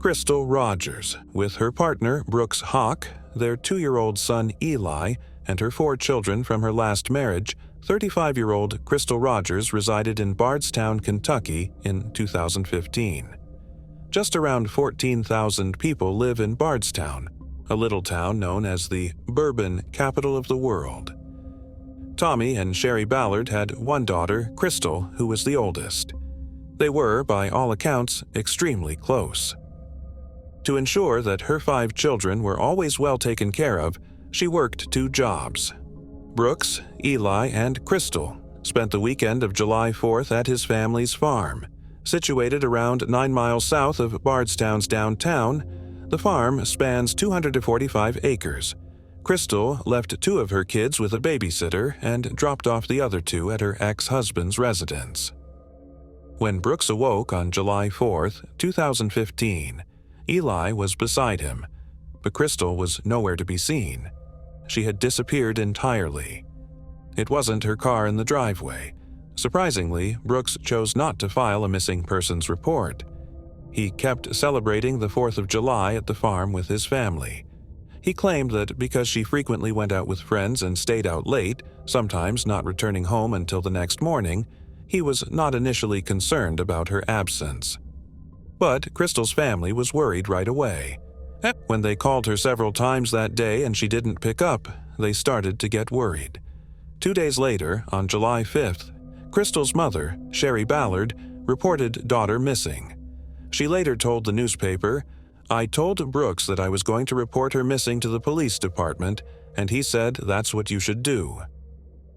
Crystal Rogers, with her partner Brooks Hawk, their 2-year-old son Eli, and her 4 children from her last marriage. 35-year-old Crystal Rogers resided in Bardstown, Kentucky in 2015. Just around 14,000 people live in Bardstown, a little town known as the bourbon capital of the world. Tommy and Sherry Ballard had one daughter, Crystal, who was the oldest. They were, by all accounts, extremely close. To ensure that her 5 children were always well taken care of, she worked 2 jobs. Brooks, Eli, and Crystal spent the weekend of July 4th at his family's farm. Situated around 9 miles south of Bardstown's downtown, the farm spans 245 acres. Crystal left 2 of her kids with a babysitter and dropped off the other 2 at her ex-husband's residence. When Brooks awoke on July 4th, 2015, Eli was beside him, but Crystal was nowhere to be seen. She had disappeared entirely. It wasn't her car in the driveway. Surprisingly, Brooks chose not to file a missing persons report. He kept celebrating the 4th of July at the farm with his family. He claimed that because she frequently went out with friends and stayed out late, sometimes not returning home until the next morning, he was not initially concerned about her absence. But Crystal's family was worried right away. When they called her several times that day and she didn't pick up, they started to get worried. 2 days later, on July 5th, Crystal's mother, Sherry Ballard, reported daughter missing. She later told the newspaper, "I told Brooks that I was going to report her missing to the police department, and he said that's what you should do."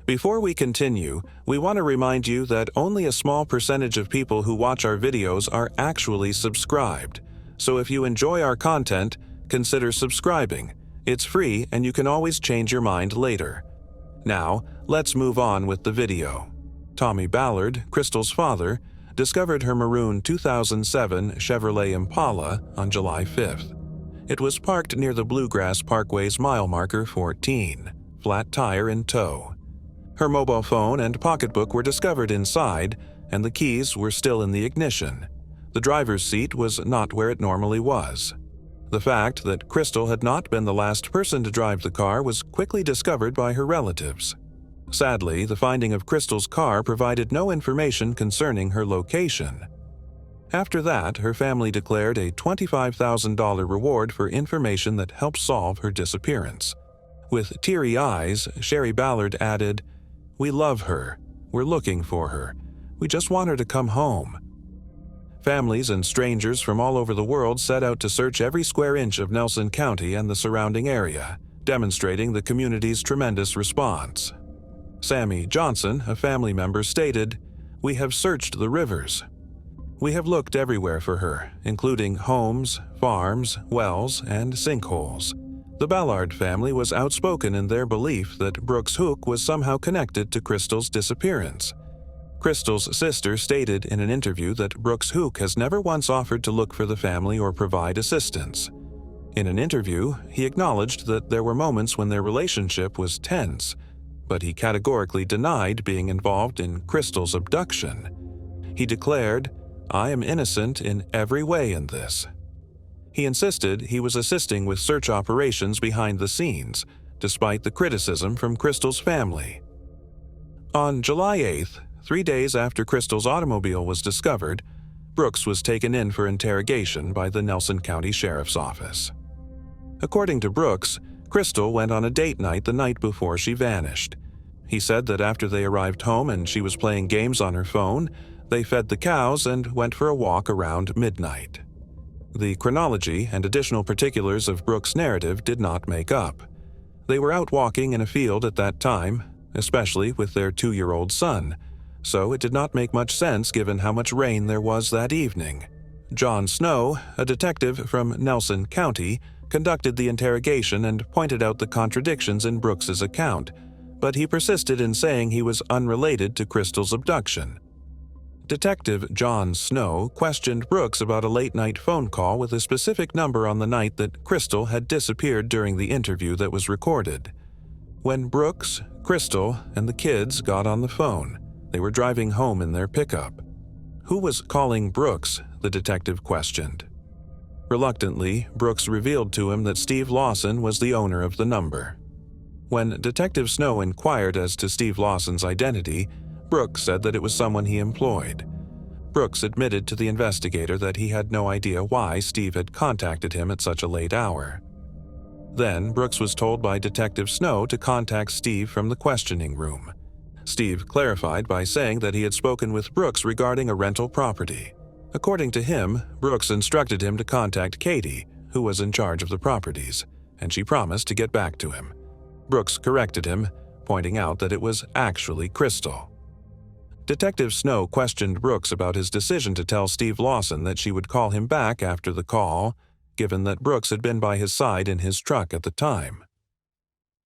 Before we continue, we want to remind you that only a small percentage of people who watch our videos are actually subscribed. So if you enjoy our content, consider subscribing. It's free and you can always change your mind later. Now, let's move on with the video. Tommy Ballard, Crystal's father, discovered her maroon 2007 Chevrolet Impala on July 5th. It was parked near the Bluegrass Parkway's mile marker 14, flat tire in tow. Her mobile phone and pocketbook were discovered inside, and the keys were still in the ignition. The driver's seat was not where it normally was. The fact that Crystal had not been the last person to drive the car was quickly discovered by her relatives. Sadly, the finding of Crystal's car provided no information concerning her location. After that, her family declared a $25,000 reward for information that helped solve her disappearance. With teary eyes, Sherry Ballard added, "We love her. We're looking for her. We just want her to come home." Families and strangers from all over the world set out to search every square inch of Nelson County and the surrounding area, demonstrating the community's tremendous response. Sammy Johnson, a family member, stated, "We have searched the rivers. We have looked everywhere for her, including homes, farms, wells, and sinkholes." The Ballard family was outspoken in their belief that Brooks Hook was somehow connected to Crystal's disappearance. Crystal's sister stated in an interview that Brooks Hook has never once offered to look for the family or provide assistance. In an interview, he acknowledged that there were moments when their relationship was tense, but he categorically denied being involved in Crystal's abduction. He declared, "I am innocent in every way in this." He insisted he was assisting with search operations behind the scenes, despite the criticism from Crystal's family. On July 8th, 3 days after Crystal's automobile was discovered, Brooks was taken in for interrogation by the Nelson County Sheriff's Office. According to Brooks, Crystal went on a date night the night before she vanished. He said that after they arrived home and she was playing games on her phone, they fed the cows and went for a walk around midnight. The chronology and additional particulars of Brooks' narrative did not make up. They were out walking in a field at that time, especially with their 2-year-old son, so it did not make much sense given how much rain there was that evening. John Snow, a detective from Nelson County, conducted the interrogation and pointed out the contradictions in Brooks's account, but he persisted in saying he was unrelated to Crystal's abduction. Detective John Snow questioned Brooks about a late-night phone call with a specific number on the night that Crystal had disappeared during the interview that was recorded. When Brooks, Crystal, and the kids got on the phone, they were driving home in their pickup. Who was calling Brooks? The detective questioned. Reluctantly, Brooks revealed to him that Steve Lawson was the owner of the number. When Detective Snow inquired as to Steve Lawson's identity, Brooks said that it was someone he employed. Brooks admitted to the investigator that he had no idea why Steve had contacted him at such a late hour. Then, Brooks was told by Detective Snow to contact Steve from the questioning room. Steve clarified by saying that he had spoken with Brooks regarding a rental property. According to him, Brooks instructed him to contact Katie, who was in charge of the properties, and she promised to get back to him. Brooks corrected him, pointing out that it was actually Crystal. Detective Snow questioned Brooks about his decision to tell Steve Lawson that she would call him back after the call, given that Brooks had been by his side in his truck at the time.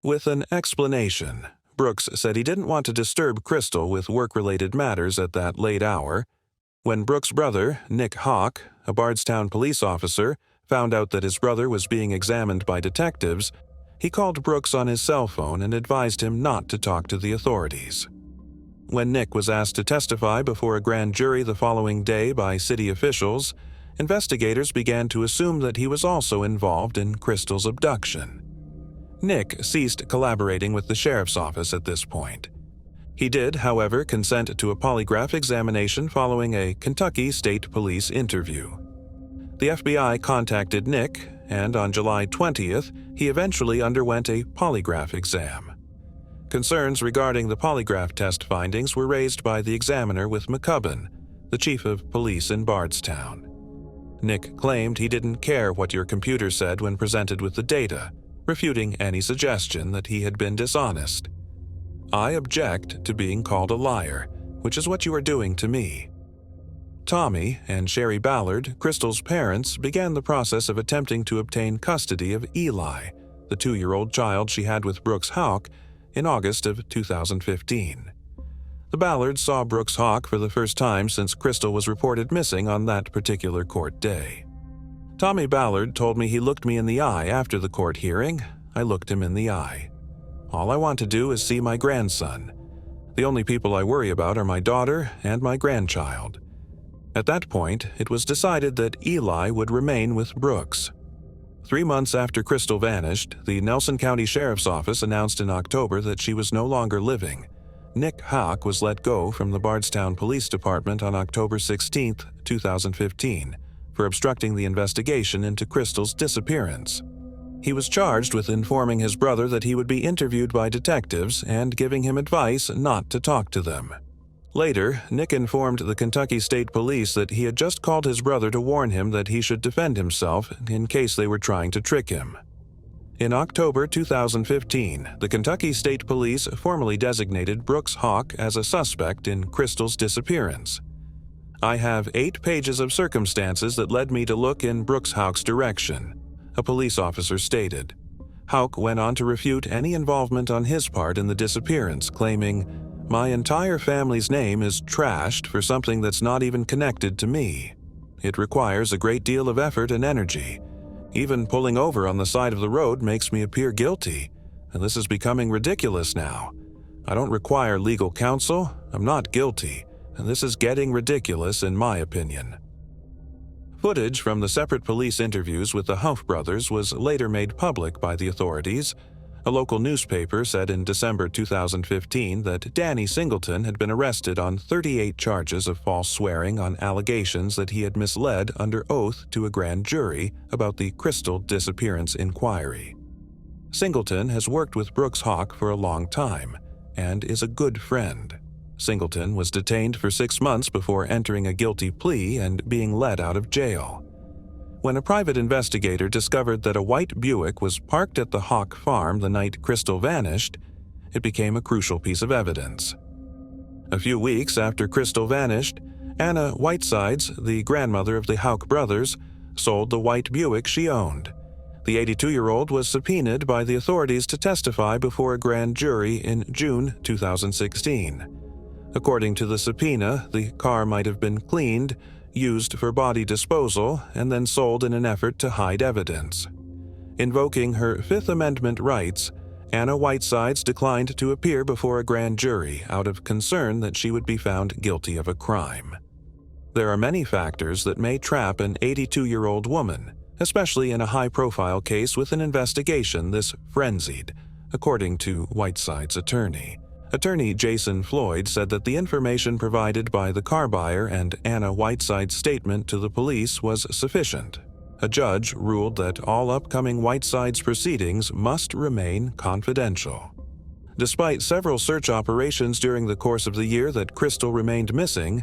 With an explanation, Brooks said he didn't want to disturb Crystal with work-related matters at that late hour. When Brooks' brother, Nick Hawk, a Bardstown police officer, found out that his brother was being examined by detectives, he called Brooks on his cell phone and advised him not to talk to the authorities. When Nick was asked to testify before a grand jury the following day by city officials, investigators began to assume that he was also involved in Crystal's abduction. Nick ceased collaborating with the sheriff's office at this point. He did, however, consent to a polygraph examination following a Kentucky State Police interview. The FBI contacted Nick, and on July 20th, he eventually underwent a polygraph exam. Concerns regarding the polygraph test findings were raised by the examiner with McCubbin, the chief of police in Bardstown. Nick claimed he didn't care what your computer said when presented with the data, refuting any suggestion that he had been dishonest. "I object to being called a liar, which is what you are doing to me." Tommy and Sherry Ballard, Crystal's parents, began the process of attempting to obtain custody of Eli, the 2-year-old child she had with Brooks Hawk, in August of 2015. The Ballards saw Brooks Hawk for the first time since Crystal was reported missing on that particular court day. Tommy Ballard told me he looked me in the eye after the court hearing. I looked him in the eye. "All I want to do is see my grandson. The only people I worry about are my daughter and my grandchild." At that point, it was decided that Eli would remain with Brooks. 3 months after Crystal vanished, the Nelson County Sheriff's Office announced in October that she was no longer living. Nick Hawk was let go from the Bardstown Police Department on October 16, 2015, for obstructing the investigation into Crystal's disappearance. He was charged with informing his brother that he would be interviewed by detectives and giving him advice not to talk to them. Later, Nick informed the Kentucky State Police that he had just called his brother to warn him that he should defend himself in case they were trying to trick him. In October 2015, the Kentucky State Police formally designated Brooks Hawk as a suspect in Crystal's disappearance. "I have 8 pages of circumstances that led me to look in Brooks Hawk's direction," a police officer stated. Hawk went on to refute any involvement on his part in the disappearance, claiming, "My entire family's name is trashed for something that's not even connected to me. It requires a great deal of effort and energy. Even pulling over on the side of the road makes me appear guilty, and this is becoming ridiculous now. I don't require legal counsel, I'm not guilty, and this is getting ridiculous in my opinion." Footage from the separate police interviews with the Humph brothers was later made public by the authorities. A local newspaper said in December 2015 that Danny Singleton had been arrested on 38 charges of false swearing on allegations that he had misled under oath to a grand jury about the Crystal disappearance inquiry. Singleton has worked with Brooks Hawk for a long time and is a good friend. Singleton was detained for 6 months before entering a guilty plea and being let out of jail. When a private investigator discovered that a white Buick was parked at the Hawk farm the night Crystal vanished, it became a crucial piece of evidence. A few weeks after Crystal vanished, Anna Whitesides, the grandmother of the Hawk brothers, sold the white Buick she owned. The 82-year-old was subpoenaed by the authorities to testify before a grand jury in June 2016. According to the subpoena, the car might have been cleaned, used for body disposal, and then sold in an effort to hide evidence. Invoking her Fifth Amendment rights, Anna Whitesides declined to appear before a grand jury out of concern that she would be found guilty of a crime. There are many factors that may trap an 82-year-old woman, especially in a high-profile case with an investigation this frenzied, according to Whiteside's attorney. Attorney Jason Floyd said that the information provided by the car buyer and Anna Whiteside's statement to the police was sufficient. A judge ruled that all upcoming Whiteside's proceedings must remain confidential. Despite several search operations during the course of the year that Crystal remained missing,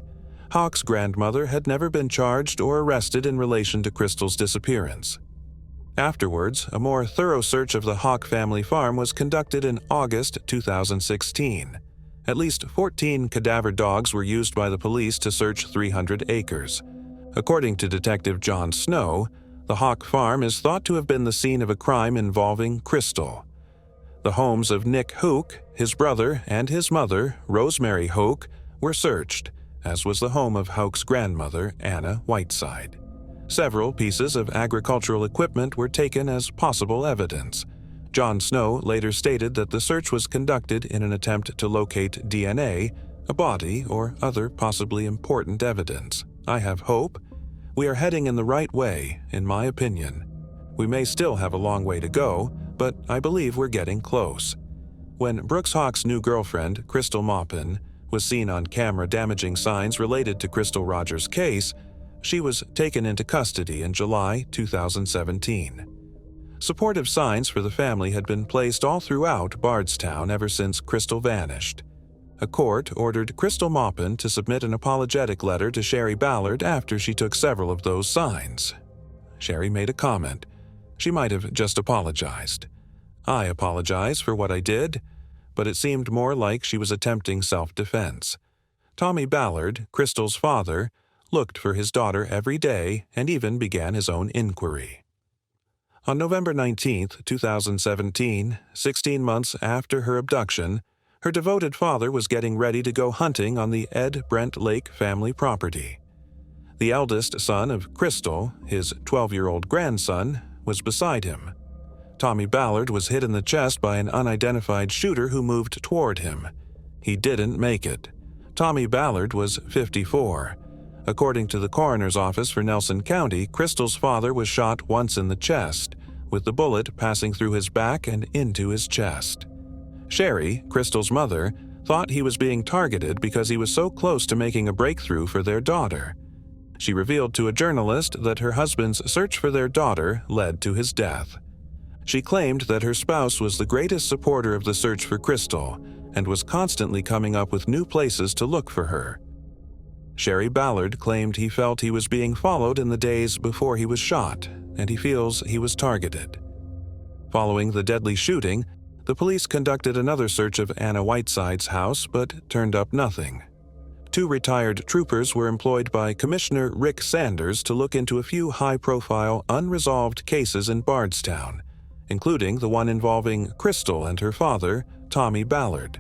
Hawk's grandmother had never been charged or arrested in relation to Crystal's disappearance. Afterwards, a more thorough search of the Hawk family farm was conducted in August 2016. At least 14 cadaver dogs were used by the police to search 300 acres. According to Detective John Snow, the Hawk farm is thought to have been the scene of a crime involving Crystal. The homes of Nick Hoke, his brother, and his mother, Rosemary Hoke, were searched, as was the home of Hoke's grandmother, Anna Whiteside. Several pieces of agricultural equipment were taken as possible evidence. John Snow later stated that the search was conducted in an attempt to locate DNA, a body, or other possibly important evidence. I have hope. We are heading in the right way, in my opinion. We may still have a long way to go, but I believe we're getting close. When Brooks Hawk's new girlfriend, Crystal Maupin, was seen on camera damaging signs related to Crystal Rogers' case, she was taken into custody in July 2017. Supportive signs for the family had been placed all throughout Bardstown ever since Crystal vanished. A court ordered Crystal Maupin to submit an apologetic letter to Sherry Ballard after she took several of those signs. Sherry made a comment. She might have just apologized. I apologize for what I did, but it seemed more like she was attempting self-defense. Tommy Ballard, Crystal's father, looked for his daughter every day and even began his own inquiry. On November 19, 2017, 16 months after her abduction, her devoted father was getting ready to go hunting on the Ed Brent Lake family property. The eldest son of Crystal, his 12-year-old grandson, was beside him. Tommy Ballard was hit in the chest by an unidentified shooter who moved toward him. He didn't make it. Tommy Ballard was 54. According to the coroner's office for Nelson County, Crystal's father was shot once in the chest, with the bullet passing through his back and into his chest. Sherry, Crystal's mother, thought he was being targeted because he was so close to making a breakthrough for their daughter. She revealed to a journalist that her husband's search for their daughter led to his death. She claimed that her spouse was the greatest supporter of the search for Crystal and was constantly coming up with new places to look for her. Sherry Ballard claimed he felt he was being followed in the days before he was shot, and he feels he was targeted. Following the deadly shooting, the police conducted another search of Anna Whiteside's house but turned up nothing. 2 retired troopers were employed by Commissioner Rick Sanders to look into a few high-profile, unresolved cases in Bardstown, including the one involving Crystal and her father, Tommy Ballard.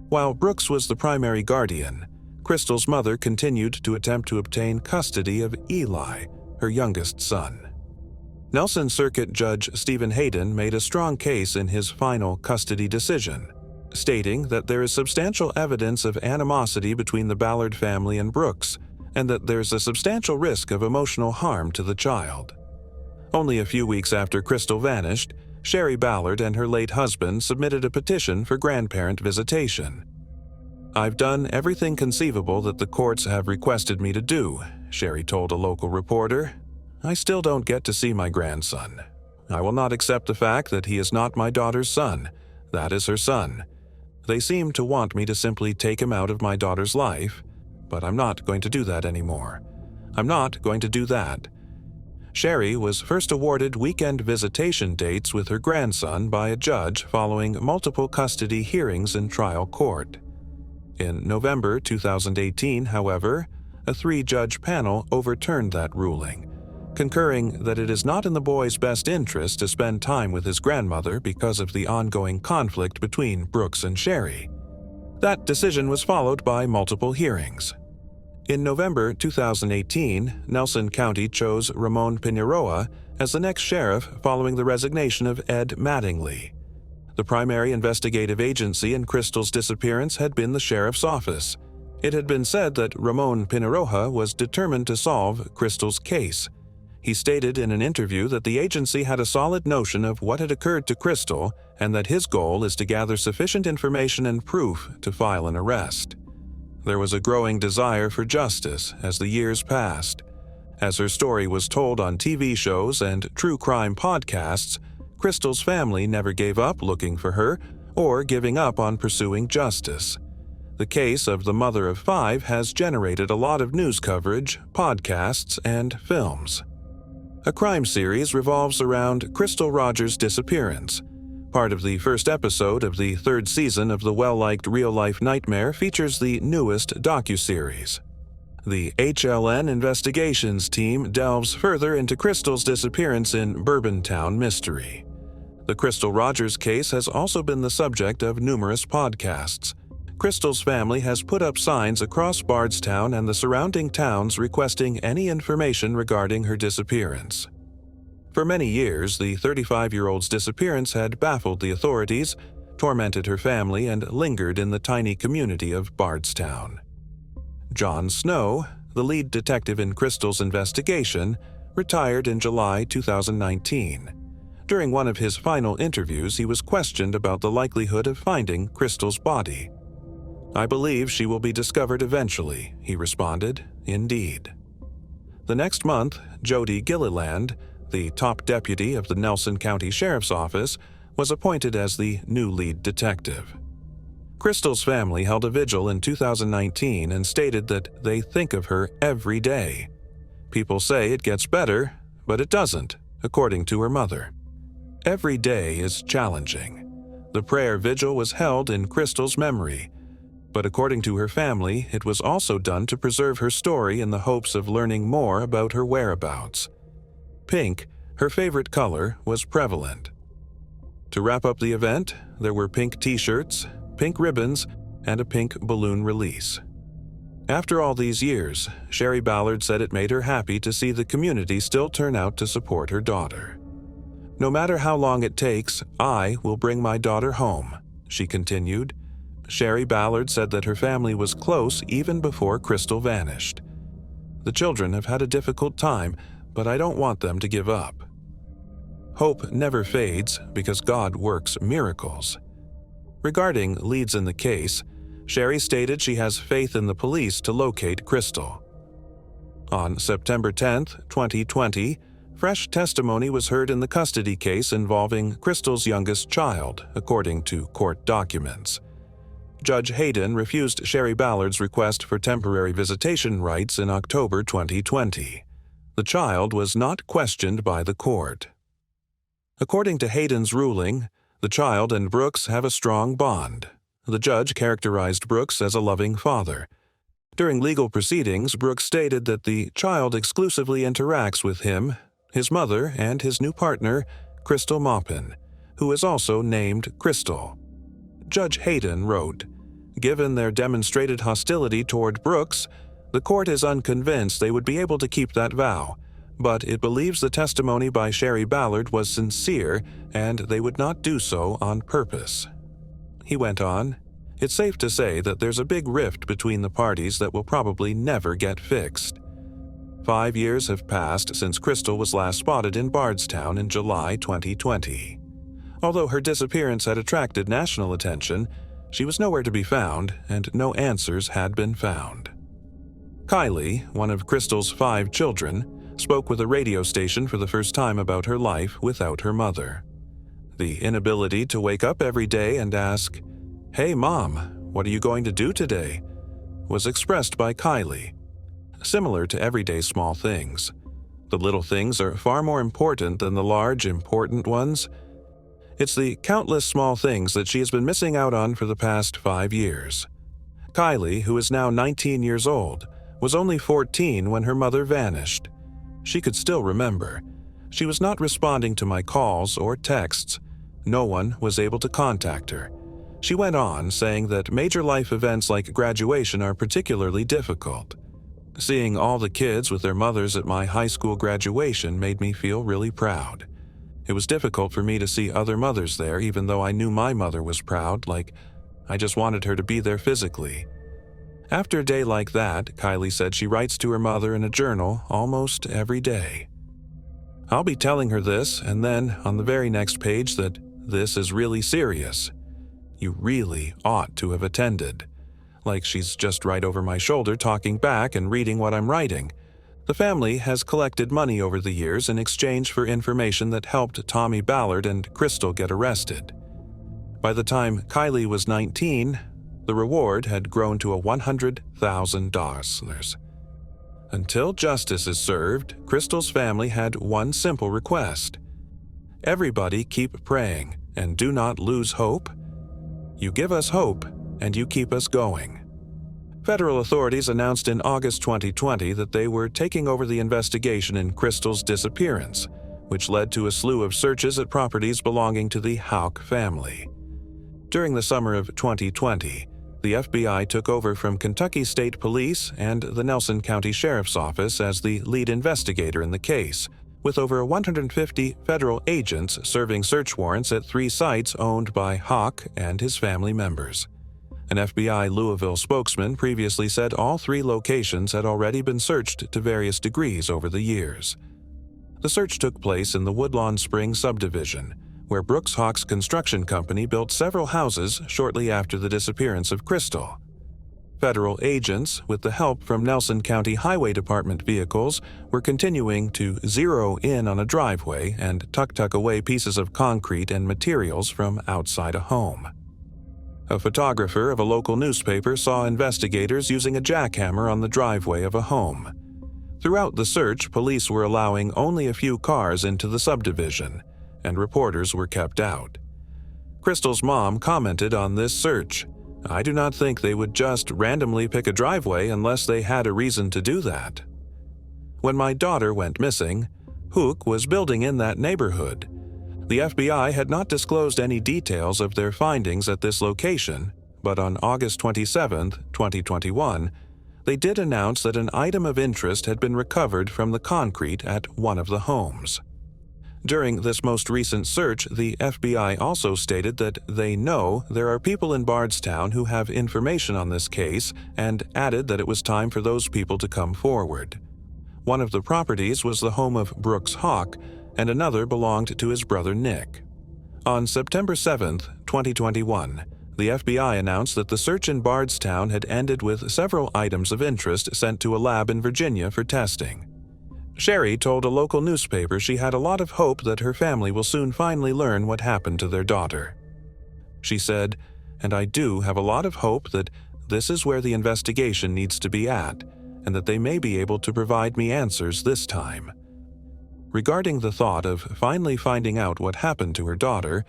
While Brooks was the primary guardian, Crystal's mother continued to attempt to obtain custody of Eli, her youngest son. Nelson Circuit Judge Stephen Hayden made a strong case in his final custody decision, stating that there is substantial evidence of animosity between the Ballard family and Brooks, and that there's a substantial risk of emotional harm to the child. Only a few weeks after Crystal vanished, Sherry Ballard and her late husband submitted a petition for grandparent visitation. "I've done everything conceivable that the courts have requested me to do," Sherry told a local reporter. "I still don't get to see my grandson. I will not accept the fact that he is not my daughter's son. That is her son. They seem to want me to simply take him out of my daughter's life, but I'm not going to do that anymore. I'm not going to do that." Sherry was first awarded weekend visitation dates with her grandson by a judge following multiple custody hearings in trial court. In November 2018, however, a 3-judge panel overturned that ruling, concurring that it is not in the boy's best interest to spend time with his grandmother because of the ongoing conflict between Brooks and Sherry. That decision was followed by multiple hearings. In November 2018, Nelson County chose Ramon Piñeroa as the next sheriff following the resignation of Ed Mattingly. The primary investigative agency in Crystal's disappearance had been the sheriff's office. It had been said that Ramon Piñeroa was determined to solve Crystal's case. He stated in an interview that the agency had a solid notion of what had occurred to Crystal and that his goal is to gather sufficient information and proof to file an arrest. There was a growing desire for justice as the years passed. As her story was told on TV shows and true crime podcasts, Crystal's family never gave up looking for her or giving up on pursuing justice. The case of the mother of 5 has generated a lot of news coverage, podcasts, and films. A crime series revolves around Crystal Rogers' disappearance. Part of the first episode of the 3rd season of the well-liked real-life nightmare features the newest docuseries. The HLN Investigations team delves further into Crystal's disappearance in Bourbontown mystery. The Crystal Rogers case has also been the subject of numerous podcasts. Crystal's family has put up signs across Bardstown and the surrounding towns requesting any information regarding her disappearance. For many years, the 35-year-old's disappearance had baffled the authorities, tormented her family, and lingered in the tiny community of Bardstown. John Snow, the lead detective in Crystal's investigation, retired in July 2019. During one of his final interviews, he was questioned about the likelihood of finding Crystal's body. "I believe she will be discovered eventually," he responded. "Indeed." The next month, Judy Gilliland, the top deputy of the Nelson County Sheriff's Office, was appointed as the new lead detective. Crystal's family held a vigil in 2019 and stated that they think of her every day. People say it gets better, but it doesn't, according to her mother. Every day is challenging. The prayer vigil was held in Crystal's memory, but according to her family, it was also done to preserve her story in the hopes of learning more about her whereabouts. Pink, her favorite color, was prevalent. To wrap up the event, there were pink t-shirts, pink ribbons, and a pink balloon release. After all these years, Sherry Ballard said it made her happy to see the community still turn out to support her daughter. "No matter how long it takes, I will bring my daughter home," she continued. Sherry Ballard said that her family was close even before Crystal vanished. "The children have had a difficult time, but I don't want them to give up." Hope never fades because God works miracles. Regarding leads in the case, Sherry stated she has faith in the police to locate Crystal. On September 10, 2020, fresh testimony was heard in the custody case involving Crystal's youngest child, according to court documents. Judge Hayden refused Sherry Ballard's request for temporary visitation rights in October 2020. The child was not questioned by the court. According to Hayden's ruling, the child and Brooks have a strong bond. The judge characterized Brooks as a loving father. During legal proceedings, Brooks stated that the child exclusively interacts with him, his mother, and his new partner, Crystal Maupin, who is also named Crystal. Judge Hayden wrote, "Given their demonstrated hostility toward Brooks, the court is unconvinced they would be able to keep that vow, but it believes the testimony by Sherry Ballard was sincere and they would not do so on purpose." He went on, "It's safe to say that there's a big rift between the parties that will probably never get fixed." 5 years have passed since Crystal was last spotted in Bardstown in July 2020. Although her disappearance had attracted national attention, she was nowhere to be found and no answers had been found. Kylie, one of Crystal's 5 children, spoke with a radio station for the first time about her life without her mother. The inability to wake up every day and ask, "Hey Mom, what are you going to do today?" was expressed by Kylie. Similar to everyday small things, the little things are far more important than the large, important ones. It's the countless small things that she has been missing out on for the past 5 years. Kylie, who is now 19 years old, was only 14 when her mother vanished. She could still remember. She was not responding to my calls or texts. No one was able to contact her. She went on, saying that major life events like graduation are particularly difficult. Seeing all the kids with their mothers at my high school graduation made me feel really proud. It was difficult for me to see other mothers there, even though I knew my mother was proud, like I just wanted her to be there physically. After a day like that, Kylie said she writes to her mother in a journal almost every day. I'll be telling her this, and then on the very next page that this is really serious. You really ought to have attended. Like she's just right over my shoulder talking back and reading what I'm writing. The family has collected money over the years in exchange for information that helped Tommy Ballard and Crystal get arrested. By the time Kylie was 19, the reward had grown to $100,000. Until justice is served, Crystal's family had one simple request. Everybody keep praying and do not lose hope. You give us hope and you keep us going. Federal authorities announced in August 2020 that they were taking over the investigation in Crystal's disappearance, which led to a slew of searches at properties belonging to the Houck family. During the summer of 2020, the FBI took over from Kentucky State Police and the Nelson County Sheriff's Office as the lead investigator in the case, with over 150 federal agents serving search warrants at 3 sites owned by Houck and his family members. An FBI Louisville spokesman previously said all 3 locations had already been searched to various degrees over the years. The search took place in the Woodlawn Springs subdivision, where Brooks Houck's construction company built several houses shortly after the disappearance of Crystal. Federal agents, with the help from Nelson County Highway Department vehicles, were continuing to zero in on a driveway and tuck away pieces of concrete and materials from outside a home. A photographer of a local newspaper saw investigators using a jackhammer on the driveway of a home. Throughout the search, police were allowing only a few cars into the subdivision, and reporters were kept out. Crystal's mom commented on this search. I do not think they would just randomly pick a driveway unless they had a reason to do that. When my daughter went missing, Houck was building in that neighborhood. The FBI had not disclosed any details of their findings at this location, but on August 27, 2021, they did announce that an item of interest had been recovered from the concrete at one of the homes. During this most recent search, the FBI also stated that they know there are people in Bardstown who have information on this case and added that it was time for those people to come forward. One of the properties was the home of Brooks Houck, and another belonged to his brother Nick. On September 7, 2021, the FBI announced that the search in Bardstown had ended with several items of interest sent to a lab in Virginia for testing. Sherry told a local newspaper she had a lot of hope that her family will soon finally learn what happened to their daughter. She said, "And I do have a lot of hope that this is where the investigation needs to be at, and that they may be able to provide me answers this time." Regarding the thought of finally finding out what happened to her daughter,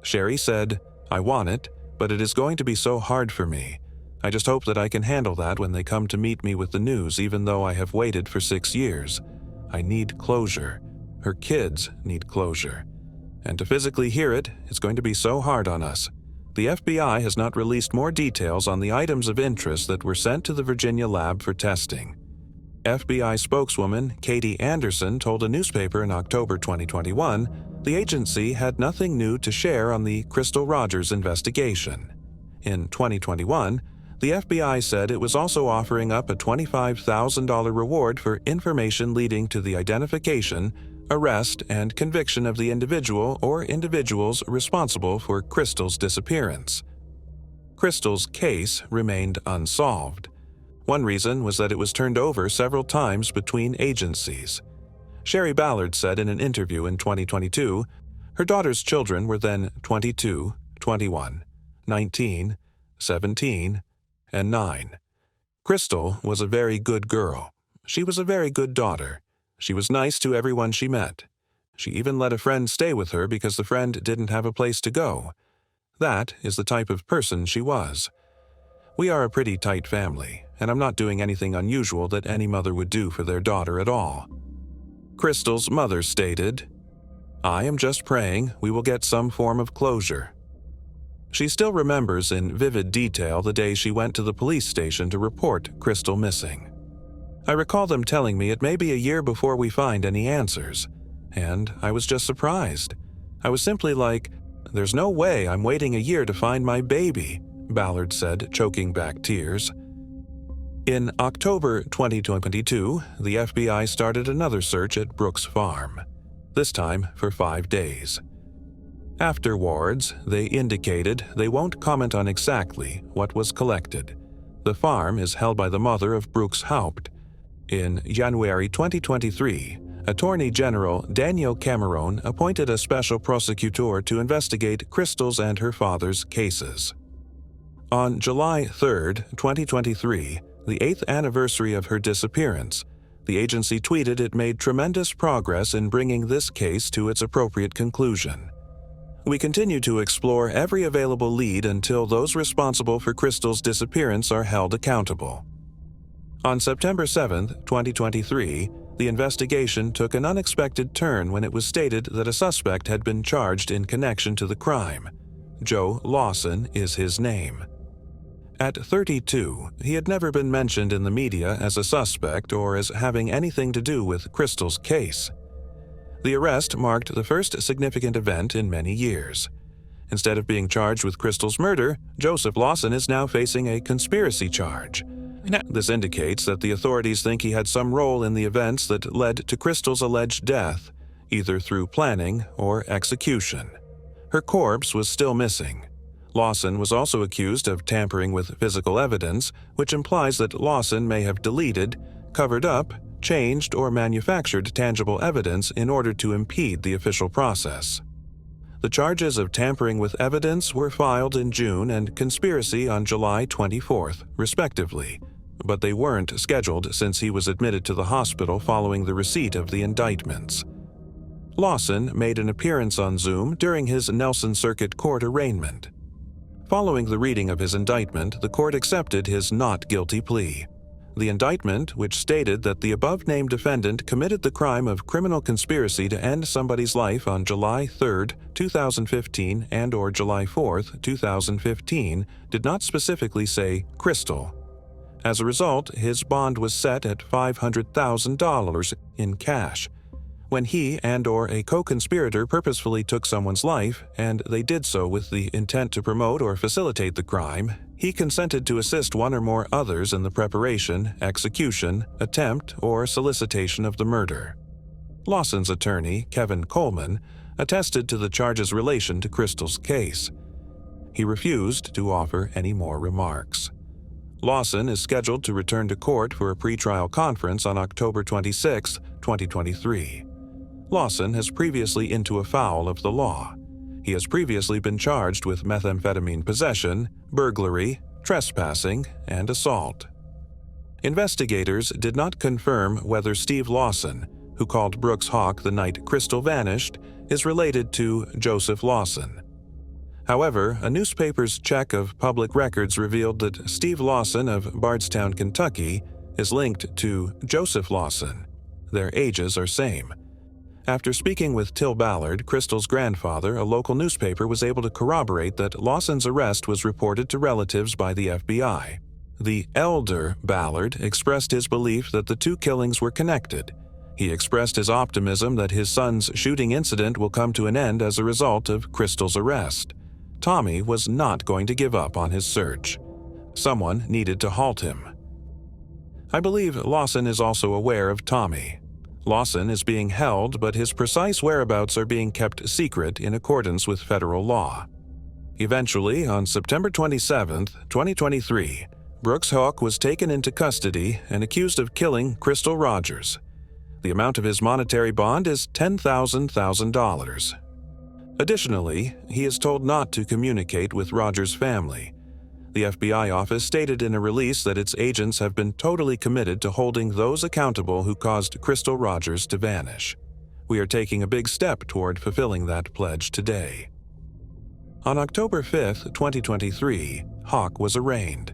Sherry said, "I want it, but it is going to be so hard for me. I just hope that I can handle that when they come to meet me with the news, even though I have waited for 6 years. I need closure. Her kids need closure. And to physically hear it, it's going to be so hard on us." The FBI has not released more details on the items of interest that were sent to the Virginia lab for testing. FBI spokeswoman Katie Anderson told a newspaper in October 2021 the agency had nothing new to share on the Crystal Rogers investigation. In 2021, the FBI said it was also offering up a $25,000 reward for information leading to the identification, arrest, and conviction of the individual or individuals responsible for Crystal's disappearance. Crystal's case remained unsolved. One reason was that it was turned over several times between agencies. Sherry Ballard said in an interview in 2022, her daughter's children were then 22, 21, 19, 17, and 9. Crystal was a very good girl. She was a very good daughter. She was nice to everyone she met. She even let a friend stay with her because the friend didn't have a place to go. That is the type of person she was. We are a pretty tight family, and I'm not doing anything unusual that any mother would do for their daughter at all. Crystal's mother stated, "I am just praying we will get some form of closure." She still remembers in vivid detail the day she went to the police station to report Crystal missing. "I recall them telling me it may be a year before we find any answers, and I was just surprised. I was simply like, there's no way I'm waiting a year to find my baby," Ballard said, choking back tears. In October 2022, the FBI started another search at Brooks Farm. this time for 5 days. Afterwards, they indicated they won't comment on exactly what was collected. The farm is held by the mother of Brooks Haupt. In January 2023, Attorney General Daniel Cameron appointed a special prosecutor to investigate Crystal's and her father's cases. On July 3, 2023, the 8th anniversary of her disappearance, the agency tweeted it made tremendous progress in bringing this case to its appropriate conclusion. We continue to explore every available lead until those responsible for Crystal's disappearance are held accountable. On September 7, 2023, the investigation took an unexpected turn when it was stated that a suspect had been charged in connection to the crime. Joe Lawson is his name. At 32, he had never been mentioned in the media as a suspect or as having anything to do with Crystal's case. The arrest marked the first significant event in many years. Instead of being charged with Crystal's murder, Joseph Lawson is now facing a conspiracy charge. This indicates that the authorities think he had some role in the events that led to Crystal's alleged death, either through planning or execution. Her corpse was still missing. Lawson was also accused of tampering with physical evidence, which implies that Lawson may have deleted, covered up, changed, or manufactured tangible evidence in order to impede the official process. The charges of tampering with evidence were filed in June and conspiracy on July 24th, respectively, but they weren't scheduled since he was admitted to the hospital following the receipt of the indictments. Lawson made an appearance on Zoom during his Nelson Circuit Court arraignment. Following the reading of his indictment, the court accepted his not guilty plea. The indictment, which stated that the above-named defendant committed the crime of criminal conspiracy to end somebody's life on July 3, 2015 and/or July 4, 2015, did not specifically say Crystal. As a result, his bond was set at $500,000 in cash. When he and/or a co-conspirator purposefully took someone's life, and they did so with the intent to promote or facilitate the crime, he consented to assist one or more others in the preparation, execution, attempt, or solicitation of the murder. Lawson's attorney, Kevin Coleman, attested to the charge's relation to Crystal's case. He refused to offer any more remarks. Lawson is scheduled to return to court for a pretrial conference on October 26, 2023. Lawson has previously into a foul of the law. He has previously been charged with methamphetamine possession, burglary, trespassing, and assault. Investigators did not confirm whether Steve Lawson, who called Brooks Hawk the night Crystal vanished, is related to Joseph Lawson. However, a newspaper's check of public records revealed that Steve Lawson of Bardstown, Kentucky, is linked to Joseph Lawson. Their ages are same. After speaking with Till Ballard, Crystal's grandfather, a local newspaper was able to corroborate that Lawson's arrest was reported to relatives by the FBI. The elder Ballard expressed his belief that the two killings were connected. He expressed his optimism that his son's shooting incident will come to an end as a result of Crystal's arrest. Tommy was not going to give up on his search. Someone needed to halt him. I believe Lawson is also aware of Tommy. Lawson is being held, but his precise whereabouts are being kept secret in accordance with federal law. Eventually, on September 27, 2023, Brooks Hawk was taken into custody and accused of killing Crystal Rogers. The amount of his monetary bond is $10,000. Additionally, he is told not to communicate with Rogers' family. The FBI office stated in a release that its agents have been totally committed to holding those accountable who caused Crystal Rogers to vanish. We are taking a big step toward fulfilling that pledge today. On October 5, 2023, Hawk was arraigned.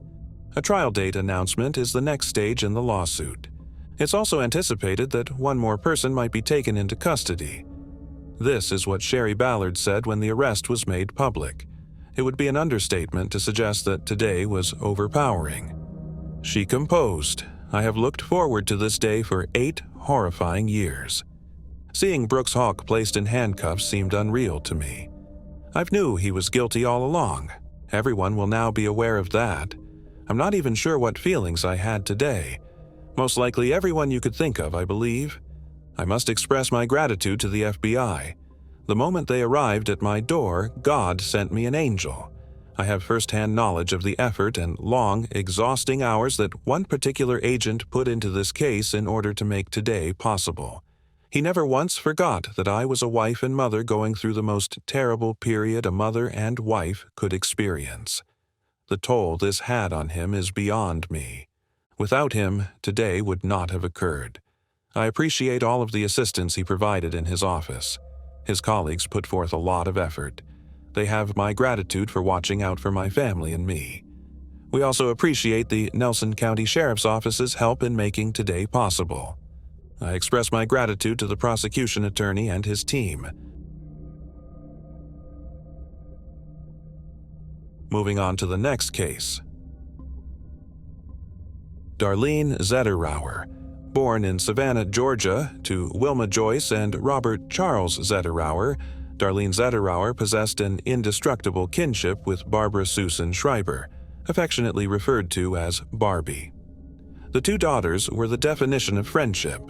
A trial date announcement is the next stage in the lawsuit. It's also anticipated that one more person might be taken into custody. This is what Sherry Ballard said when the arrest was made public. It would be an understatement to suggest that today was overpowering. She composed, "I have looked forward to this day for 8 horrifying years. Seeing Brooks Hawk placed in handcuffs seemed unreal to me. I knew he was guilty all along. Everyone will now be aware of that. I'm not even sure what feelings I had today. Most likely everyone you could think of, I believe. I must express my gratitude to the FBI. The moment they arrived at my door, God sent me an angel. I have first-hand knowledge of the effort and long, exhausting hours that one particular agent put into this case in order to make today possible. He never once forgot that I was a wife and mother going through the most terrible period a mother and wife could experience. The toll this had on him is beyond me. Without him, today would not have occurred. I appreciate all of the assistance he provided in his office. His colleagues put forth a lot of effort. They have my gratitude for watching out for my family and me. We also appreciate the Nelson County Sheriff's Office's help in making today possible. I express my gratitude to the prosecution attorney and his team. Moving on to the next case. Darlene Zetterauer, born in Savannah, Georgia, to Wilma Joyce and Robert Charles Zetterauer, Darlene Zetterauer possessed an indestructible kinship with Barbara Susan Schreiber, affectionately referred to as Barbie. The two daughters were the definition of friendship.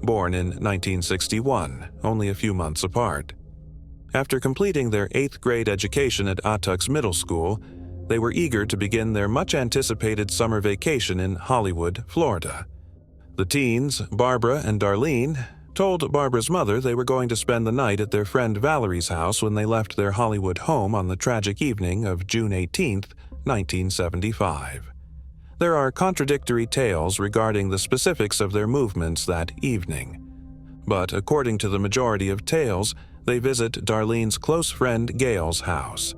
Born in 1961, only a few months apart. After completing their 8th grade education at Attucks Middle School, they were eager to begin their much-anticipated summer vacation in Hollywood, Florida. The teens, Barbara and Darlene, told Barbara's mother they were going to spend the night at their friend Valerie's house when they left their Hollywood home on the tragic evening of June 18, 1975. There are contradictory tales regarding the specifics of their movements that evening. But according to the majority of tales, they visit Darlene's close friend Gail's house.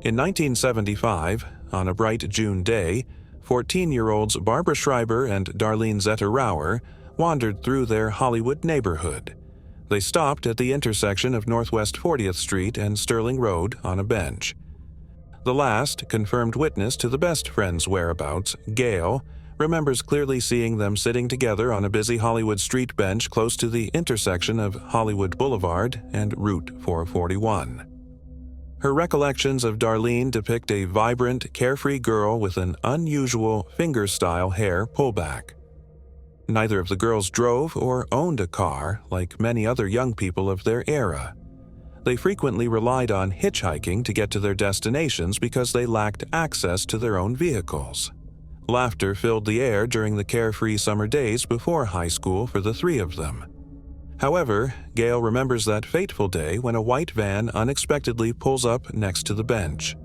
In 1975, on a bright June day, 14-year-olds Barbara Schreiber and Darlene Zetterauer wandered through their Hollywood neighborhood. They stopped at the intersection of Northwest 40th Street and Sterling Road on a bench. The last confirmed witness to the best friend's whereabouts, Gail, remembers clearly seeing them sitting together on a busy Hollywood street bench close to the intersection of Hollywood Boulevard and Route 441. Her recollections of Darlene depict a vibrant, carefree girl with an unusual finger-style hair pullback. Neither of the girls drove or owned a car like many other young people of their era. They frequently relied on hitchhiking to get to their destinations because they lacked access to their own vehicles. Laughter filled the air during the carefree summer days before high school for the three of them. However, Gail remembers that fateful day when a white van unexpectedly pulls up next to the bench.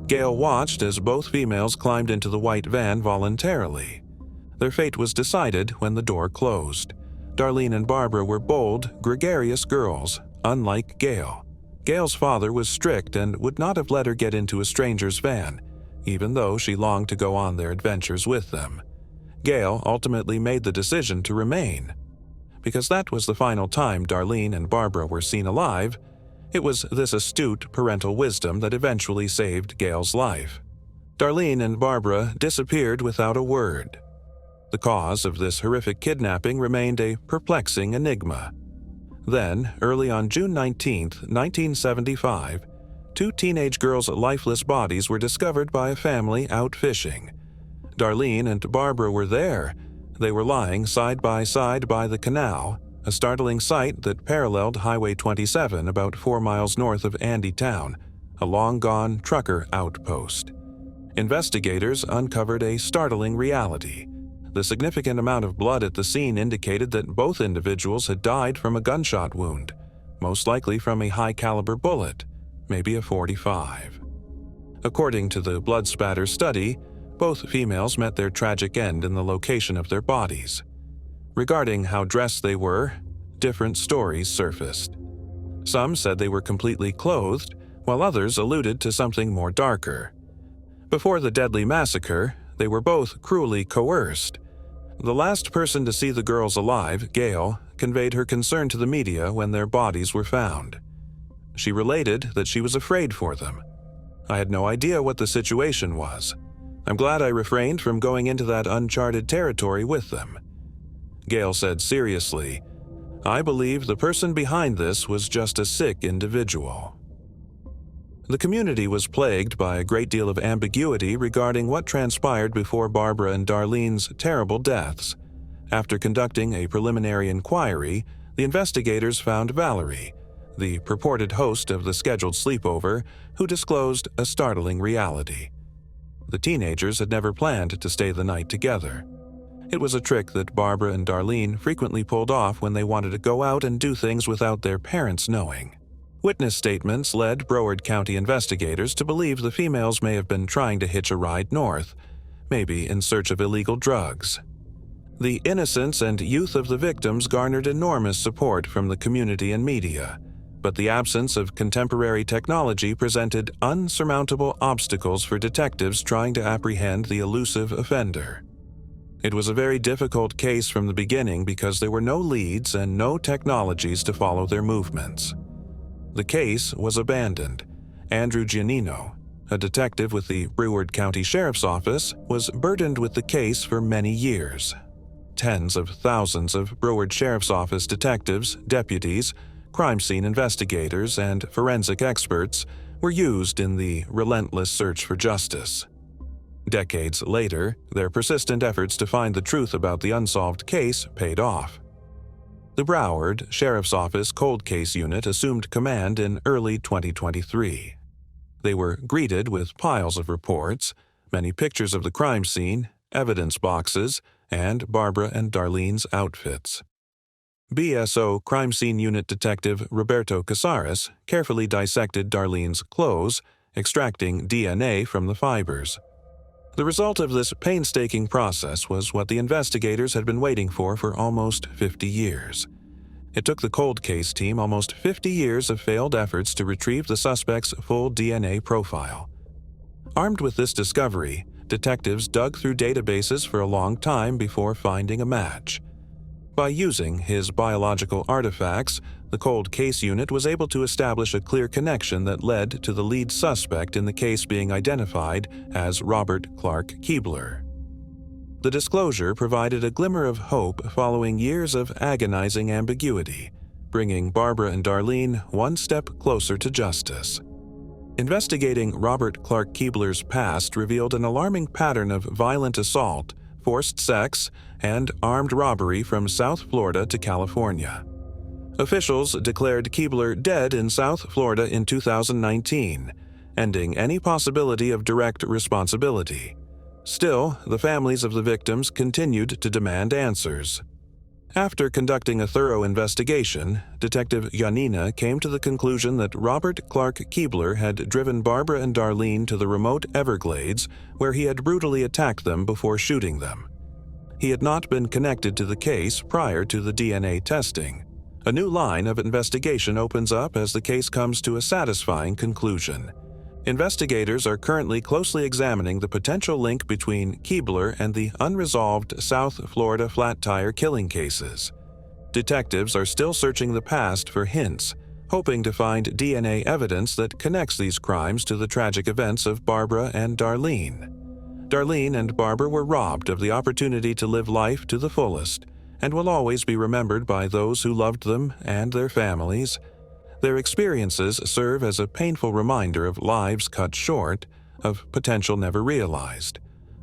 Gail watched as both females climbed into the white van voluntarily. Their fate was decided when the door closed. Darlene and Barbara were bold, gregarious girls, unlike Gail. Gail's father was strict and would not have let her get into a stranger's van, even though she longed to go on their adventures with them. Gail ultimately made the decision to remain. Because that was the final time Darlene and Barbara were seen alive, it was this astute parental wisdom that eventually saved Gail's life. Darlene and Barbara disappeared without a word. The cause of this horrific kidnapping remained a perplexing enigma. Then, early on June 19, 1975, two teenage girls' lifeless bodies were discovered by a family out fishing. Darlene and Barbara were there. They were lying side by side by the canal, a startling sight that paralleled Highway 27 about 4 miles north of Andytown, a long-gone trucker outpost. Investigators uncovered a startling reality. The significant amount of blood at the scene indicated that both individuals had died from a gunshot wound, most likely from a high-caliber bullet, maybe a .45. According to the blood spatter study, both females met their tragic end in the location of their bodies. Regarding how dressed they were, different stories surfaced. Some said they were completely clothed, while others alluded to something more darker. Before the deadly massacre, they were both cruelly coerced. The last person to see the girls alive, Gail, conveyed her concern to the media when their bodies were found. She related that she was afraid for them. I had no idea what the situation was. I'm glad I refrained from going into that uncharted territory with them. Gail said seriously, I believe the person behind this was just a sick individual. The community was plagued by a great deal of ambiguity regarding what transpired before Barbara and Darlene's terrible deaths. After conducting a preliminary inquiry, the investigators found Valerie, the purported host of the scheduled sleepover, who disclosed a startling reality. The teenagers had never planned to stay the night together. It was a trick that Barbara and Darlene frequently pulled off when they wanted to go out and do things without their parents knowing. Witness statements led Broward County investigators to believe the females may have been trying to hitch a ride north, maybe in search of illegal drugs. The innocence and youth of the victims garnered enormous support from the community and media, but the absence of contemporary technology presented unsurmountable obstacles for detectives trying to apprehend the elusive offender. It was a very difficult case from the beginning because there were no leads and no technologies to follow their movements. The case was abandoned. Andrew Giannino, a detective with the Broward County Sheriff's Office, was burdened with the case for many years. Tens of thousands of Broward Sheriff's Office detectives, deputies, crime scene investigators, and forensic experts were used in the relentless search for justice. Decades later, their persistent efforts to find the truth about the unsolved case paid off. The Broward Sheriff's Office Cold Case Unit assumed command in early 2023. They were greeted with piles of reports, many pictures of the crime scene, evidence boxes, and Barbara and Darlene's outfits. BSO Crime Scene Unit Detective Roberto Casares carefully dissected Darlene's clothes, extracting DNA from the fibers. The result of this painstaking process was what the investigators had been waiting for almost 50 years. It took the cold case team almost 50 years of failed efforts to retrieve the suspect's full DNA profile. Armed with this discovery, detectives dug through databases for a long time before finding a match. By using his biological artifacts, the cold case unit was able to establish a clear connection that led to the lead suspect in the case being identified as Robert Clark Keebler. The disclosure provided a glimmer of hope following years of agonizing ambiguity, bringing Barbara and Darlene one step closer to justice. Investigating Robert Clark Keebler's past revealed an alarming pattern of violent assault, forced sex, and armed robbery from South Florida to California. Officials declared Keebler dead in South Florida in 2019, ending any possibility of direct responsibility. Still, the families of the victims continued to demand answers. After conducting a thorough investigation, Detective Giannina came to the conclusion that Robert Clark Keebler had driven Barbara and Darlene to the remote Everglades, where he had brutally attacked them before shooting them. He had not been connected to the case prior to the DNA testing. A new line of investigation opens up as the case comes to a satisfying conclusion. Investigators are currently closely examining the potential link between Keebler and the unresolved South Florida flat tire killing cases. Detectives are still searching the past for hints, hoping to find DNA evidence that connects these crimes to the tragic events of Barbara and Darlene. Darlene and Barbara were robbed of the opportunity to live life to the fullest, and will always be remembered by those who loved them and their families. Their experiences serve as a painful reminder of lives cut short, of potential never realized,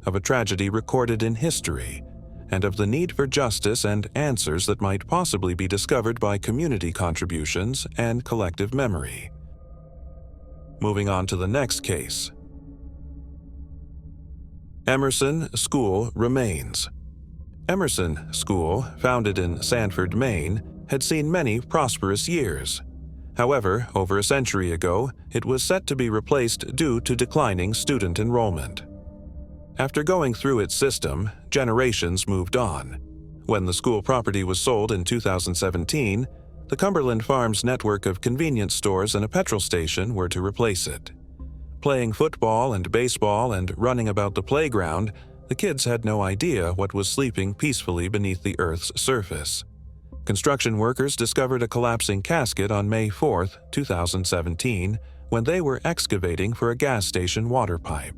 of a tragedy recorded in history, and of the need for justice and answers that might possibly be discovered by community contributions and collective memory. Moving on to the next case. Emerson School Remains. Emerson School, founded in Sanford, Maine, had seen many prosperous years. However, over a century ago, it was set to be replaced due to declining student enrollment. After going through its system, generations moved on. When the school property was sold in 2017, the Cumberland Farms network of convenience stores and a petrol station were to replace it. Playing football and baseball and running about the playground, the kids had no idea what was sleeping peacefully beneath the Earth's surface. Construction workers discovered a collapsing casket on May 4, 2017, when they were excavating for a gas station water pipe.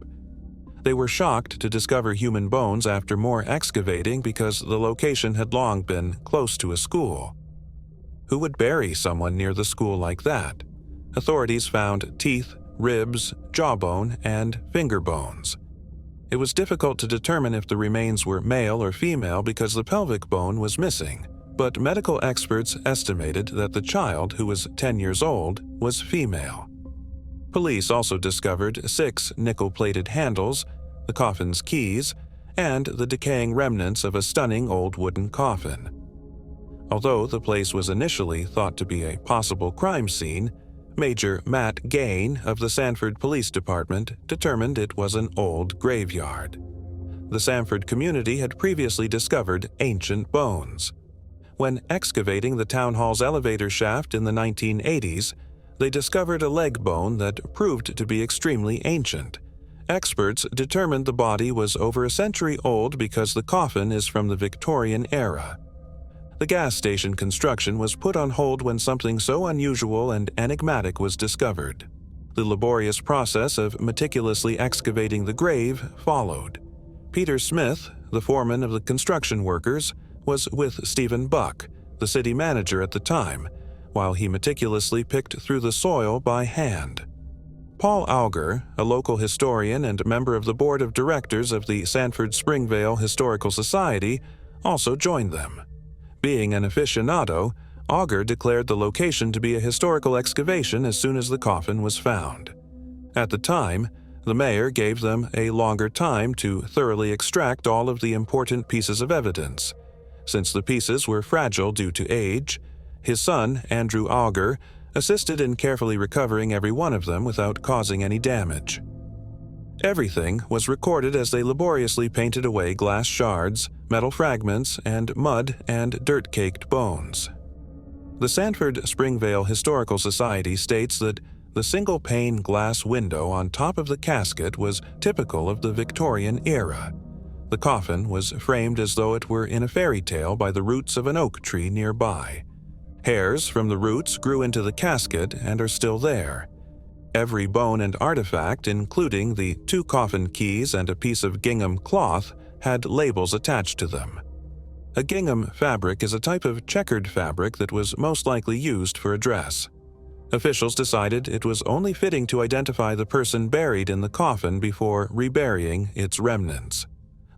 They were shocked to discover human bones after more excavating because the location had long been close to a school. Who would bury someone near the school like that? Authorities found teeth, ribs, jawbone, and finger bones. It was difficult to determine if the remains were male or female because the pelvic bone was missing, but medical experts estimated that the child, who was 10 years old, was female. Police also discovered 6 nickel-plated handles, the coffin's keys, and the decaying remnants of a stunning old wooden coffin. Although the place was initially thought to be a possible crime scene, Major Matt Gain of the Sanford Police Department determined it was an old graveyard. The Sanford community had previously discovered ancient bones. When excavating the town hall's elevator shaft in the 1980s, they discovered a leg bone that proved to be extremely ancient. Experts determined the body was over a century old because the coffin is from the Victorian era. The gas station construction was put on hold when something so unusual and enigmatic was discovered. The laborious process of meticulously excavating the grave followed. Peter Smith, the foreman of the construction workers, was with Stephen Buck, the city manager at the time, while he meticulously picked through the soil by hand. Paul Auger, a local historian and member of the board of directors of the Sanford Springvale Historical Society, also joined them. Being an aficionado, Auger declared the location to be a historical excavation as soon as the coffin was found. At the time, the mayor gave them a longer time to thoroughly extract all of the important pieces of evidence. Since the pieces were fragile due to age, his son, Andrew Auger, assisted in carefully recovering every one of them without causing any damage. Everything was recorded as they laboriously painted away glass shards, metal fragments, and mud and dirt-caked bones. The Sanford Springvale Historical Society states that the single-pane glass window on top of the casket was typical of the Victorian era. The coffin was framed as though it were in a fairy tale by the roots of an oak tree nearby. Hairs from the roots grew into the casket and are still there. Every bone and artifact, including the 2 coffin keys and a piece of gingham cloth, had labels attached to them. A gingham fabric is a type of checkered fabric that was most likely used for a dress. Officials decided it was only fitting to identify the person buried in the coffin before reburying its remnants.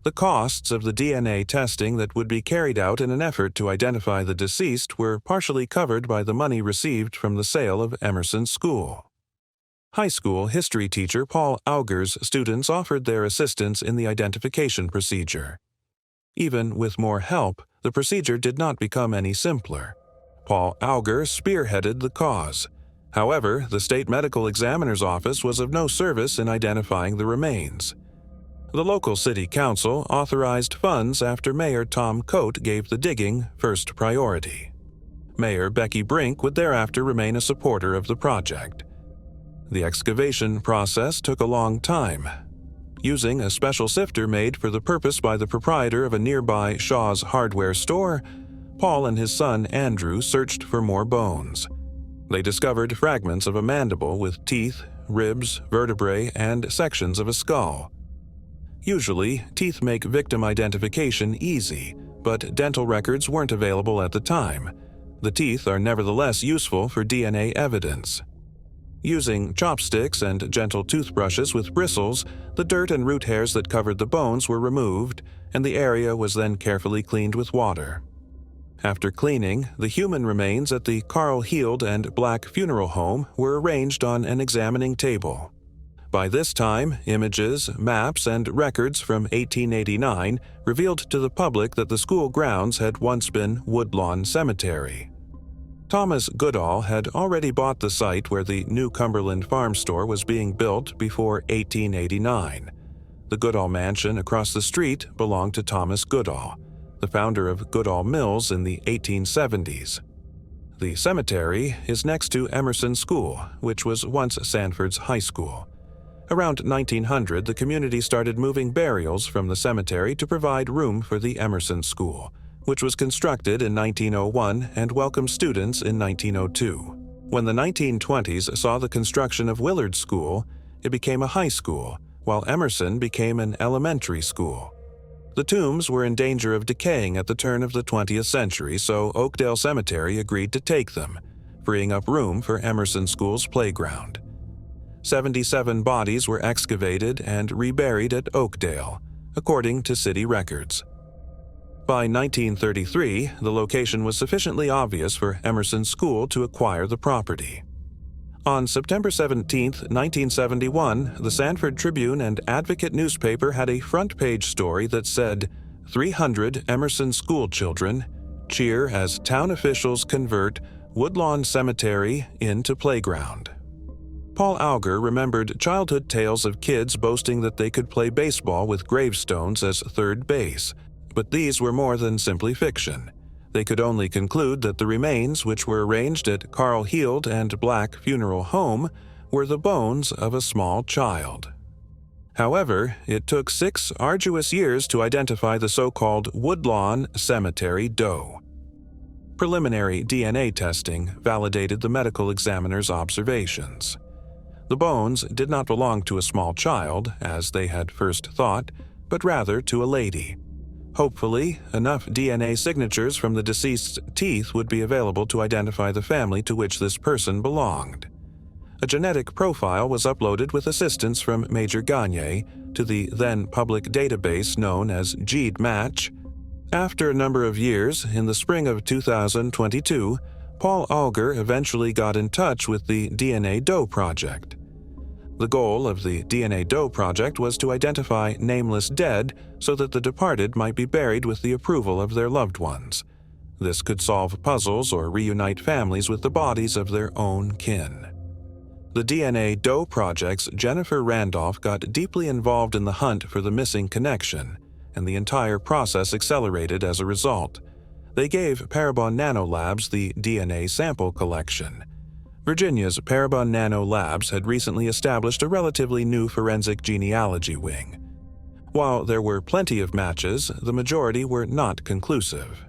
The costs of the DNA testing that would be carried out in an effort to identify the deceased were partially covered by the money received from the sale of Emerson's school. High school history teacher Paul Auger's students offered their assistance in the identification procedure. Even with more help, the procedure did not become any simpler. Paul Auger spearheaded the cause. However, the state medical examiner's office was of no service in identifying the remains. The local city council authorized funds after Mayor Tom Coate gave the digging first priority. Mayor Becky Brink would thereafter remain a supporter of the project. The excavation process took a long time. Using a special sifter made for the purpose by the proprietor of a nearby Shaw's hardware store, Paul and his son Andrew searched for more bones. They discovered fragments of a mandible with teeth, ribs, vertebrae, and sections of a skull. Usually, teeth make victim identification easy, but dental records weren't available at the time. The teeth are nevertheless useful for DNA evidence. Using chopsticks and gentle toothbrushes with bristles, the dirt and root hairs that covered the bones were removed, and the area was then carefully cleaned with water. After cleaning, the human remains at the Carl Heald and Black Funeral Home were arranged on an examining table. By this time, images, maps, and records from 1889 revealed to the public that the school grounds had once been Woodlawn Cemetery. Thomas Goodall had already bought the site where the New Cumberland Farm Store was being built before 1889. The Goodall Mansion across the street belonged to Thomas Goodall, the founder of Goodall Mills in the 1870s. The cemetery is next to Emerson School, which was once Sanford's high school. Around 1900, the community started moving burials from the cemetery to provide room for the Emerson School, which was constructed in 1901 and welcomed students in 1902. When the 1920s saw the construction of Willard School, it became a high school, while Emerson became an elementary school. The tombs were in danger of decaying at the turn of the 20th century, so Oakdale Cemetery agreed to take them, freeing up room for Emerson School's playground. 77 bodies were excavated and reburied at Oakdale, according to city records. By 1933, the location was sufficiently obvious for Emerson's school to acquire the property. On September 17, 1971, the Sanford Tribune and Advocate newspaper had a front-page story that said, "300 Emerson school children cheer as town officials convert Woodlawn Cemetery into playground." Paul Auger remembered childhood tales of kids boasting that they could play baseball with gravestones as third base, but these were more than simply fiction. They could only conclude that the remains, which were arranged at Carl Heald and Black Funeral Home, were the bones of a small child. However, it took 6 arduous years to identify the so-called Woodlawn Cemetery doe. Preliminary DNA testing validated the medical examiner's observations. The bones did not belong to a small child, as they had first thought, but rather to a lady. Hopefully, enough DNA signatures from the deceased's teeth would be available to identify the family to which this person belonged. A genetic profile was uploaded with assistance from Major Gagne to the then public database known as GEDmatch. After a number of years, in the spring of 2022, Paul Auger eventually got in touch with the DNA Doe Project. The goal of the DNA Doe Project was to identify nameless dead so that the departed might be buried with the approval of their loved ones. This could solve puzzles or reunite families with the bodies of their own kin. The DNA Doe Project's Jennifer Randolph got deeply involved in the hunt for the missing connection, and the entire process accelerated as a result. They gave Parabon Nanolabs the DNA sample collection. Virginia's Parabon Nano Labs had recently established a relatively new forensic genealogy wing. While there were plenty of matches, the majority were not conclusive.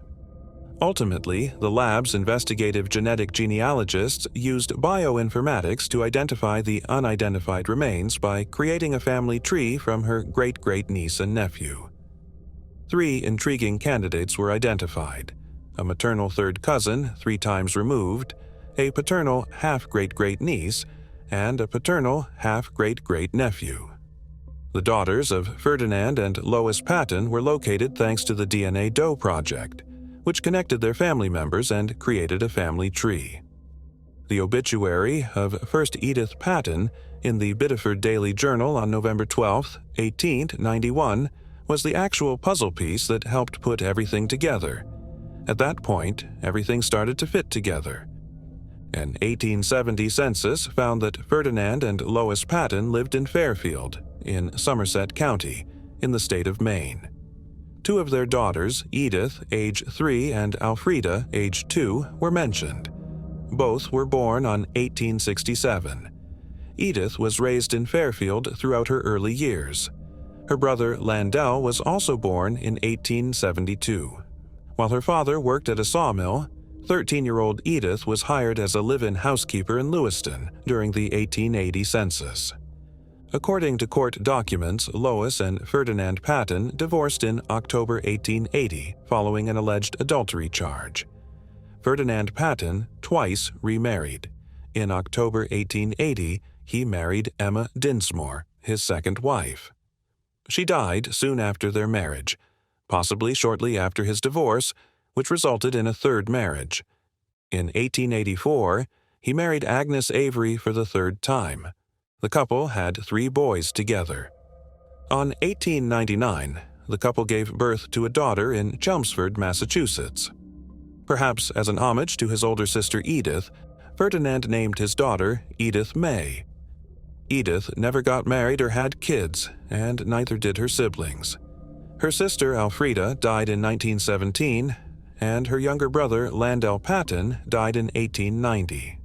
Ultimately, the lab's investigative genetic genealogists used bioinformatics to identify the unidentified remains by creating a family tree from her great-great-niece and nephew. 3 intriguing candidates were identified: a maternal third cousin 3 times removed, a paternal half-great-great-niece, and a paternal half-great-great-nephew. The daughters of Ferdinand and Lois Patton were located thanks to the DNA Doe Project, which connected their family members and created a family tree. The obituary of First Edith Patton in the Biddeford Daily Journal on November 12, 1891, was the actual puzzle piece that helped put everything together. At that point, everything started to fit together. An 1870 census found that Ferdinand and Lois Patton lived in Fairfield, in Somerset County, in the state of Maine. 2 of their daughters, Edith, age 3, and Alfreda, age 2, were mentioned. Both were born on 1867. Edith was raised in Fairfield throughout her early years. Her brother Landell was also born in 1872. While her father worked at a sawmill, 13-year-old Edith was hired as a live-in housekeeper in Lewiston during the 1880 census. According to court documents, Lois and Ferdinand Patton divorced in October 1880 following an alleged adultery charge. Ferdinand Patton twice remarried. In October 1880, he married Emma Dinsmore, his second wife. She died soon after their marriage, possibly shortly after his divorce, which resulted in a third marriage. In 1884, he married Agnes Avery for the 3rd time. The couple had 3 boys together. On 1899, the couple gave birth to a daughter in Chelmsford, Massachusetts. Perhaps as an homage to his older sister Edith, Ferdinand named his daughter Edith May. Edith never got married or had kids, and neither did her siblings. Her sister Alfreda died in 1917, and her younger brother Landell Patton died in 1890.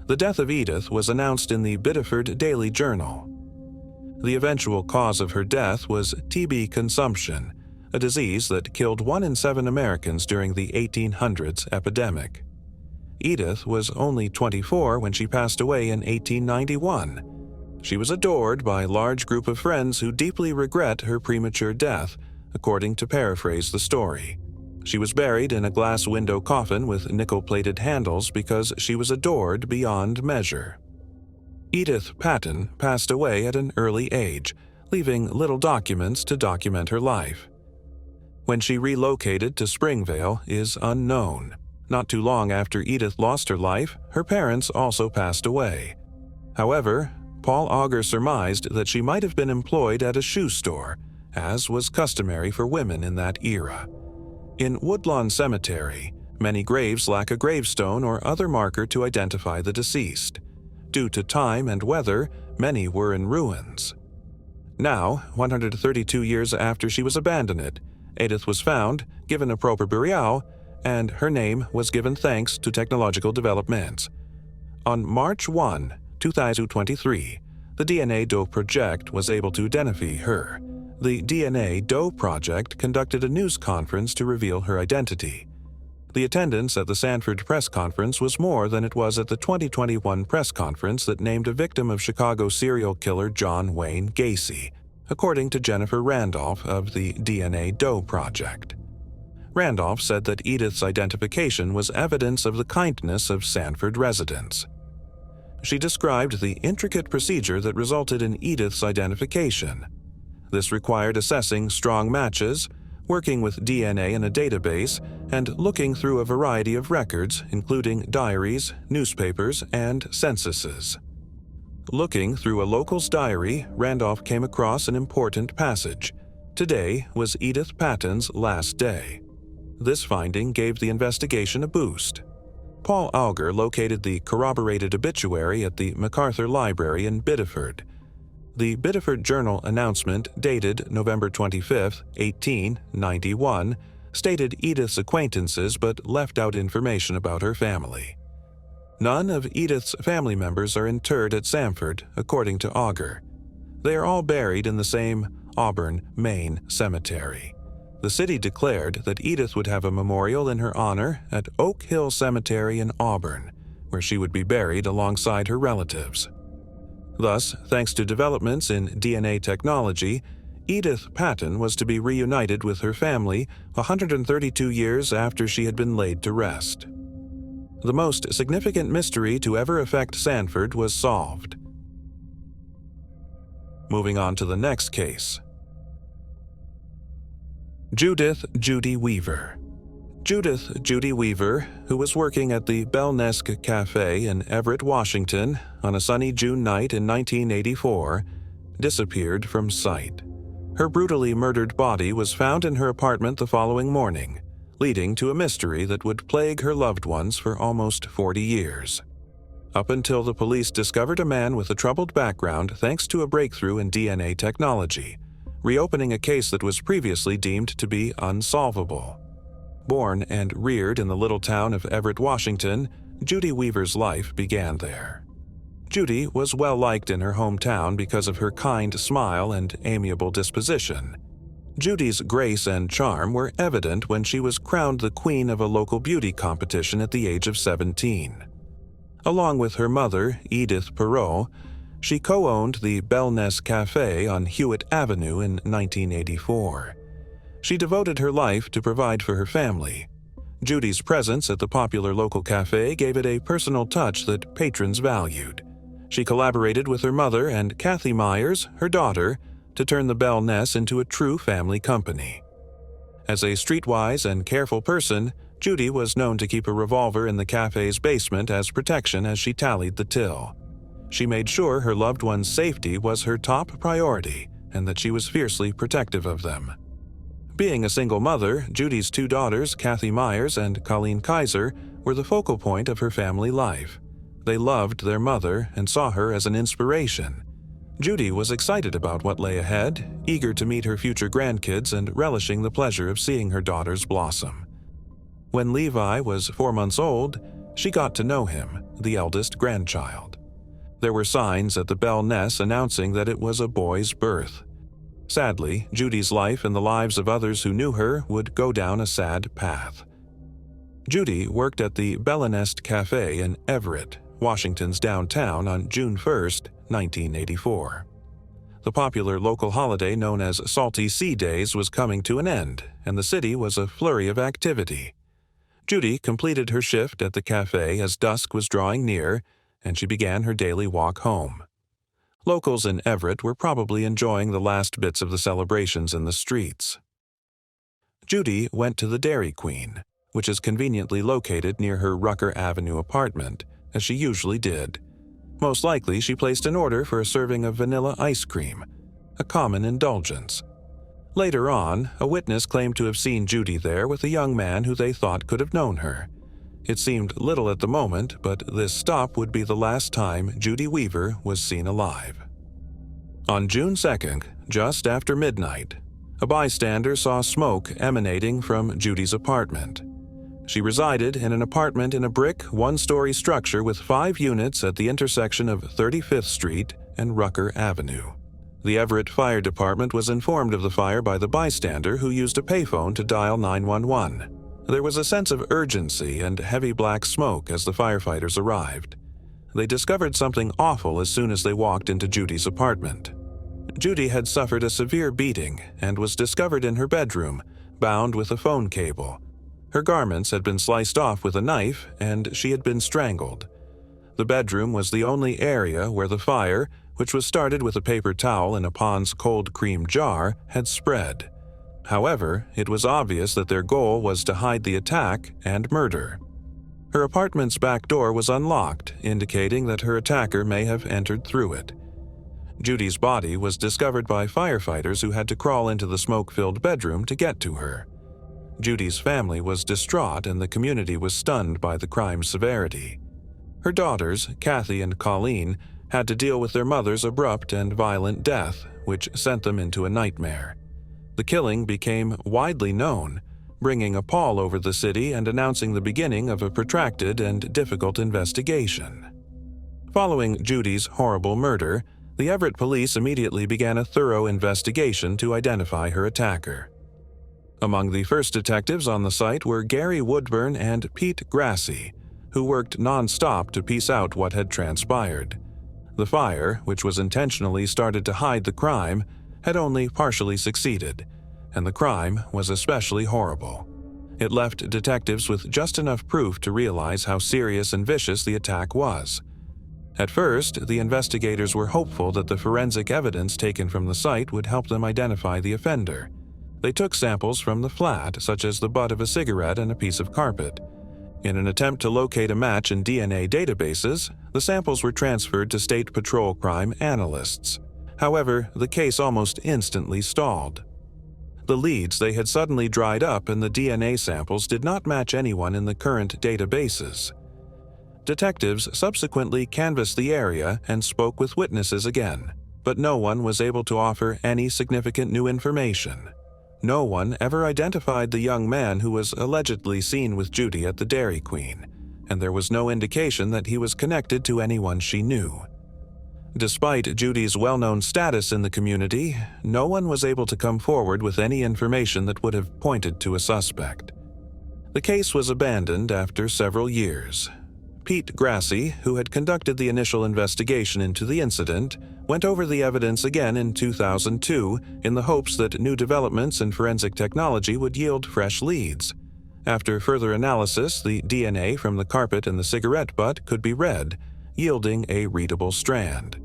The death of Edith was announced in the Biddeford Daily Journal. The eventual cause of her death was TB consumption, a disease that killed 1 in 7 Americans during the 1800s epidemic. Edith was only 24 when she passed away in 1891. She was adored by a large group of friends who deeply regret her premature death, according to paraphrase the story. She was buried in a glass window coffin with nickel-plated handles because she was adored beyond measure. Edith Patton passed away at an early age, leaving little documents to document her life. When she relocated to Springvale is unknown. Not too long after Edith lost her life, her parents also passed away. However, Paul Auger surmised that she might have been employed at a shoe store, as was customary for women in that era. In Woodlawn Cemetery, many graves lack a gravestone or other marker to identify the deceased. Due to time and weather, many were in ruins. Now, 132 years after she was abandoned, Edith was found, given a proper burial, and her name was given thanks to technological developments. On March 1, 2023, the DNA DOE Project was able to identify her. The DNA DOE Project conducted a news conference to reveal her identity. The attendance at the Sanford press conference was more than it was at the 2021 press conference that named a victim of Chicago serial killer John Wayne Gacy, according to Jennifer Randolph of the DNA DOE Project. Randolph said that Edith's identification was evidence of the kindness of Sanford residents. She described the intricate procedure that resulted in Edith's identification. This required assessing strong matches, working with DNA in a database, and looking through a variety of records, including diaries, newspapers, and censuses. Looking through a local's diary, Randolph came across an important passage. Today was Edith Patton's last day. This finding gave the investigation a boost. Paul Auger located the corroborated obituary at the MacArthur Library in Biddeford. The Biddeford Journal announcement, dated November 25, 1891, stated Edith's acquaintances but left out information about her family. None of Edith's family members are interred at Sanford, according to Auger. They are all buried in the same Auburn, Maine cemetery. The city declared that Edith would have a memorial in her honor at Oak Hill Cemetery in Auburn, where she would be buried alongside her relatives. Thus, thanks to developments in DNA technology, Edith Patton was to be reunited with her family 132 years after she had been laid to rest. The most significant mystery to ever affect Sanford was solved. Moving on to the next case. Judith Judy Weaver. Judith Judy Weaver, who was working at the Belnesque Cafe in Everett, Washington, on a sunny June night in 1984, disappeared from sight. Her brutally murdered body was found in her apartment the following morning, leading to a mystery that would plague her loved ones for almost 40 years. Up until the police discovered a man with a troubled background thanks to a breakthrough in DNA technology, reopening a case that was previously deemed to be unsolvable. Born and reared in the little town of Everett, Washington, Judy Weaver's life began there. Judy was well liked in her hometown because of her kind smile and amiable disposition. Judy's grace and charm were evident when she was crowned the queen of a local beauty competition at the age of 17. Along with her mother, Edith Perot, she co-owned the Belnesque Cafe on Hewitt Avenue in 1984. She devoted her life to provide for her family. Judy's presence at the popular local cafe gave it a personal touch that patrons valued. She collaborated with her mother and Kathy Myers, her daughter, to turn the Belnesque into a true family company. As a streetwise and careful person, Judy was known to keep a revolver in the cafe's basement as protection as she tallied the till. She made sure her loved ones' safety was her top priority and that she was fiercely protective of them. Being a single mother, Judy's two daughters, Kathy Myers and Colleen Kaiser, were the focal point of her family life. They loved their mother and saw her as an inspiration. Judy was excited about what lay ahead, eager to meet her future grandkids and relishing the pleasure of seeing her daughters blossom. When Levi was 4 months old, she got to know him, the eldest grandchild. There were signs at the Belnesque announcing that it was a boy's birth. Sadly, Judy's life and the lives of others who knew her would go down a sad path. Judy worked at the Belnesque Cafe in Everett, Washington's downtown on June 1, 1984. The popular local holiday known as Salty Sea Days was coming to an end, and the city was a flurry of activity. Judy completed her shift at the cafe as dusk was drawing near, and she began her daily walk home. Locals in Everett were probably enjoying the last bits of the celebrations in the streets. Judy went to the Dairy Queen, which is conveniently located near her Rucker Avenue apartment, as she usually did. Most likely, she placed an order for a serving of vanilla ice cream, a common indulgence. Later on, a witness claimed to have seen Judy there with a young man who they thought could have known her. It seemed little at the moment, but this stop would be the last time Judy Weaver was seen alive. On June 2nd, just after midnight, a bystander saw smoke emanating from Judy's apartment. She resided in an apartment in a brick, one-story structure with 5 units at the intersection of 35th Street and Rucker Avenue. The Everett Fire Department was informed of the fire by the bystander, who used a payphone to dial 911. There was a sense of urgency and heavy black smoke as the firefighters arrived. They discovered something awful as soon as they walked into Judy's apartment. Judy had suffered a severe beating and was discovered in her bedroom, bound with a phone cable. Her garments had been sliced off with a knife, and she had been strangled. The bedroom was the only area where the fire, which was started with a paper towel in a Pond's cold cream jar, had spread. However, it was obvious that their goal was to hide the attack and murder. Her apartment's back door was unlocked, indicating that her attacker may have entered through it. Judy's body was discovered by firefighters who had to crawl into the smoke-filled bedroom to get to her. Judy's family was distraught and the community was stunned by the crime's severity. Her daughters, Kathy and Colleen, had to deal with their mother's abrupt and violent death, which sent them into a nightmare. The killing became widely known, bringing a pall over the city and announcing the beginning of a protracted and difficult investigation. Following Judy's horrible murder, the Everett police immediately began a thorough investigation to identify her attacker. Among the first detectives on the site were Gary Woodburn and Pete Grassi, who worked non-stop to piece out what had transpired. The fire, which was intentionally started to hide the crime, had only partially succeeded, and the crime was especially horrible. It left detectives with just enough proof to realize how serious and vicious the attack was. At first, the investigators were hopeful that the forensic evidence taken from the site would help them identify the offender. They took samples from the flat, such as the butt of a cigarette and a piece of carpet. In an attempt to locate a match in DNA databases, the samples were transferred to State Patrol crime analysts. However, the case almost instantly stalled. The leads they had suddenly dried up, and the DNA samples did not match anyone in the current databases. Detectives subsequently canvassed the area and spoke with witnesses again, but no one was able to offer any significant new information. No one ever identified the young man who was allegedly seen with Judy at the Dairy Queen, and there was no indication that he was connected to anyone she knew. Despite Judy's well-known status in the community, no one was able to come forward with any information that would have pointed to a suspect. The case was abandoned after several years. Pete Grassi, who had conducted the initial investigation into the incident, went over the evidence again in 2002 in the hopes that new developments in forensic technology would yield fresh leads. After further analysis, the DNA from the carpet and the cigarette butt could be read, yielding a readable strand.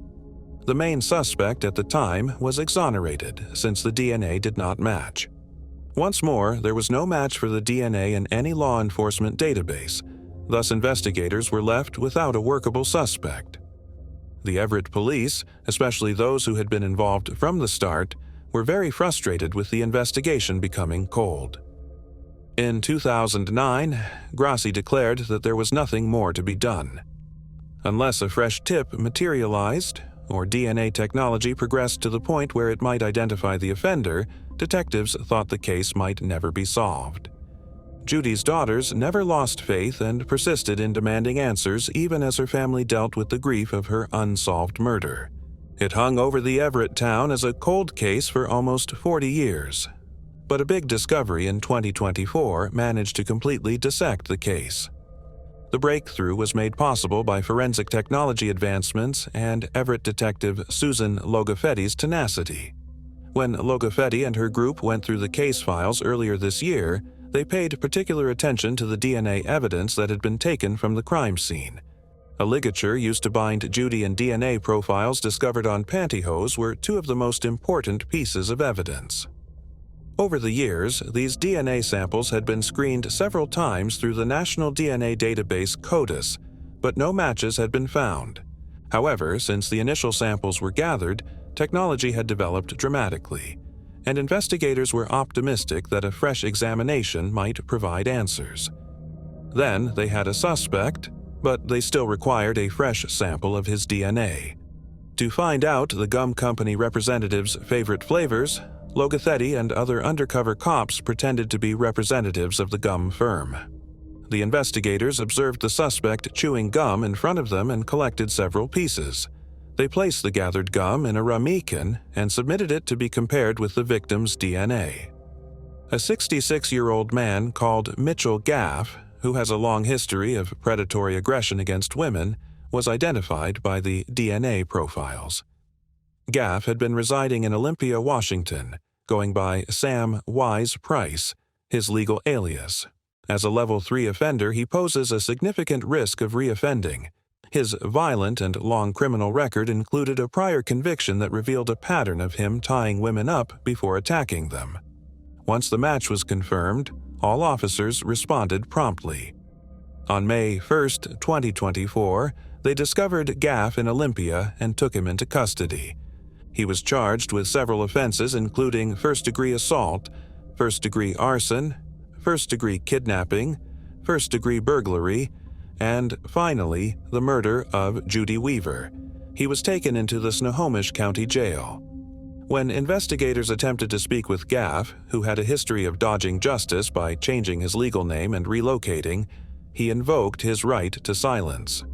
The main suspect at the time was exonerated, since the DNA did not match. Once more, there was no match for the DNA in any law enforcement database. Thus, investigators were left without a workable suspect. The Everett police, especially those who had been involved from the start, were very frustrated with the investigation becoming cold. In 2009, Grassi declared that there was nothing more to be done. Unless a fresh tip materialized, or DNA technology progressed to the point where it might identify the offender, detectives thought the case might never be solved. Judy's daughters never lost faith and persisted in demanding answers even as her family dealt with the grief of her unsolved murder. It hung over the Everett town as a cold case for almost 40 years. But a big discovery in 2024 managed to completely dissect the case. The breakthrough was made possible by forensic technology advancements and Everett detective Susan Logofetti's tenacity. When Logofetti and her group went through the case files earlier this year, they paid particular attention to the DNA evidence that had been taken from the crime scene. A ligature used to bind Judy and DNA profiles discovered on pantyhose were two of the most important pieces of evidence. Over the years, these DNA samples had been screened several times through the national DNA database CODIS, but no matches had been found. However, since the initial samples were gathered, technology had developed dramatically, and investigators were optimistic that a fresh examination might provide answers. Then they had a suspect, but they still required a fresh sample of his DNA. To find out the gum company representative's favorite flavors, Logothetti and other undercover cops pretended to be representatives of the gum firm. The investigators observed the suspect chewing gum in front of them and collected several pieces. They placed the gathered gum in a ramekin and submitted it to be compared with the victim's DNA. A 66-year-old man called Mitchell Gaff, who has a long history of predatory aggression against women, was identified by the DNA profiles. Gaff had been residing in Olympia, Washington, going by Sam Wise Price, his legal alias. As a Level 3 offender, he poses a significant risk of reoffending. His violent and long criminal record included a prior conviction that revealed a pattern of him tying women up before attacking them. Once the match was confirmed, all officers responded promptly. On May 1, 2024, they discovered Gaff in Olympia and took him into custody. He was charged with several offenses including first-degree assault, first-degree arson, first-degree kidnapping, first-degree burglary, and, finally, the murder of Judy Weaver. He was taken into the Snohomish County Jail. When investigators attempted to speak with Gaff, who had a history of dodging justice by changing his legal name and relocating, he invoked his right to silence.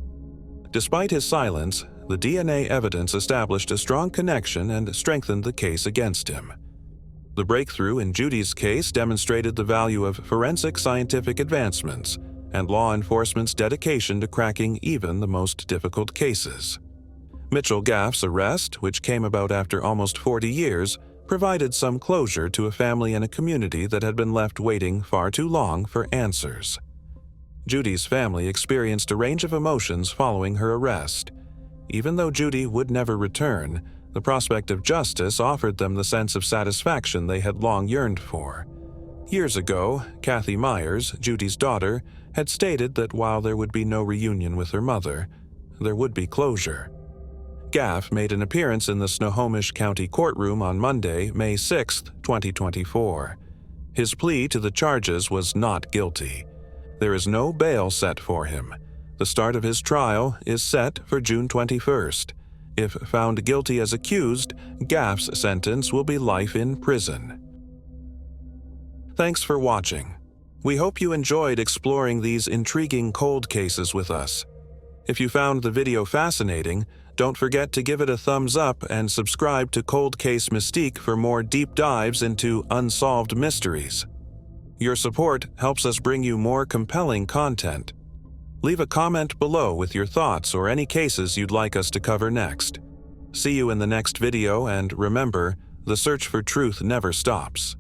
Despite his silence, the DNA evidence established a strong connection and strengthened the case against him. The breakthrough in Judy's case demonstrated the value of forensic scientific advancements and law enforcement's dedication to cracking even the most difficult cases. Mitchell Gaff's arrest, which came about after almost 40 years, provided some closure to a family and a community that had been left waiting far too long for answers. Judy's family experienced a range of emotions following her arrest. Even though Judy would never return, the prospect of justice offered them the sense of satisfaction they had long yearned for. Years ago, Kathy Myers, Judy's daughter, had stated that while there would be no reunion with her mother, there would be closure. Gaff made an appearance in the Snohomish County courtroom on Monday, May 6, 2024. His plea to the charges was not guilty. There is no bail set for him. The start of his trial is set for June 21st. If found guilty as accused, Gaff's sentence will be life in prison. Thanks for watching. We hope you enjoyed exploring these intriguing cold cases with us. If you found the video fascinating, don't forget to give it a thumbs up and subscribe to Cold Case Mystique for more deep dives into unsolved mysteries. Your support helps us bring you more compelling content. Leave a comment below with your thoughts or any cases you'd like us to cover next. See you in the next video, and remember, the search for truth never stops.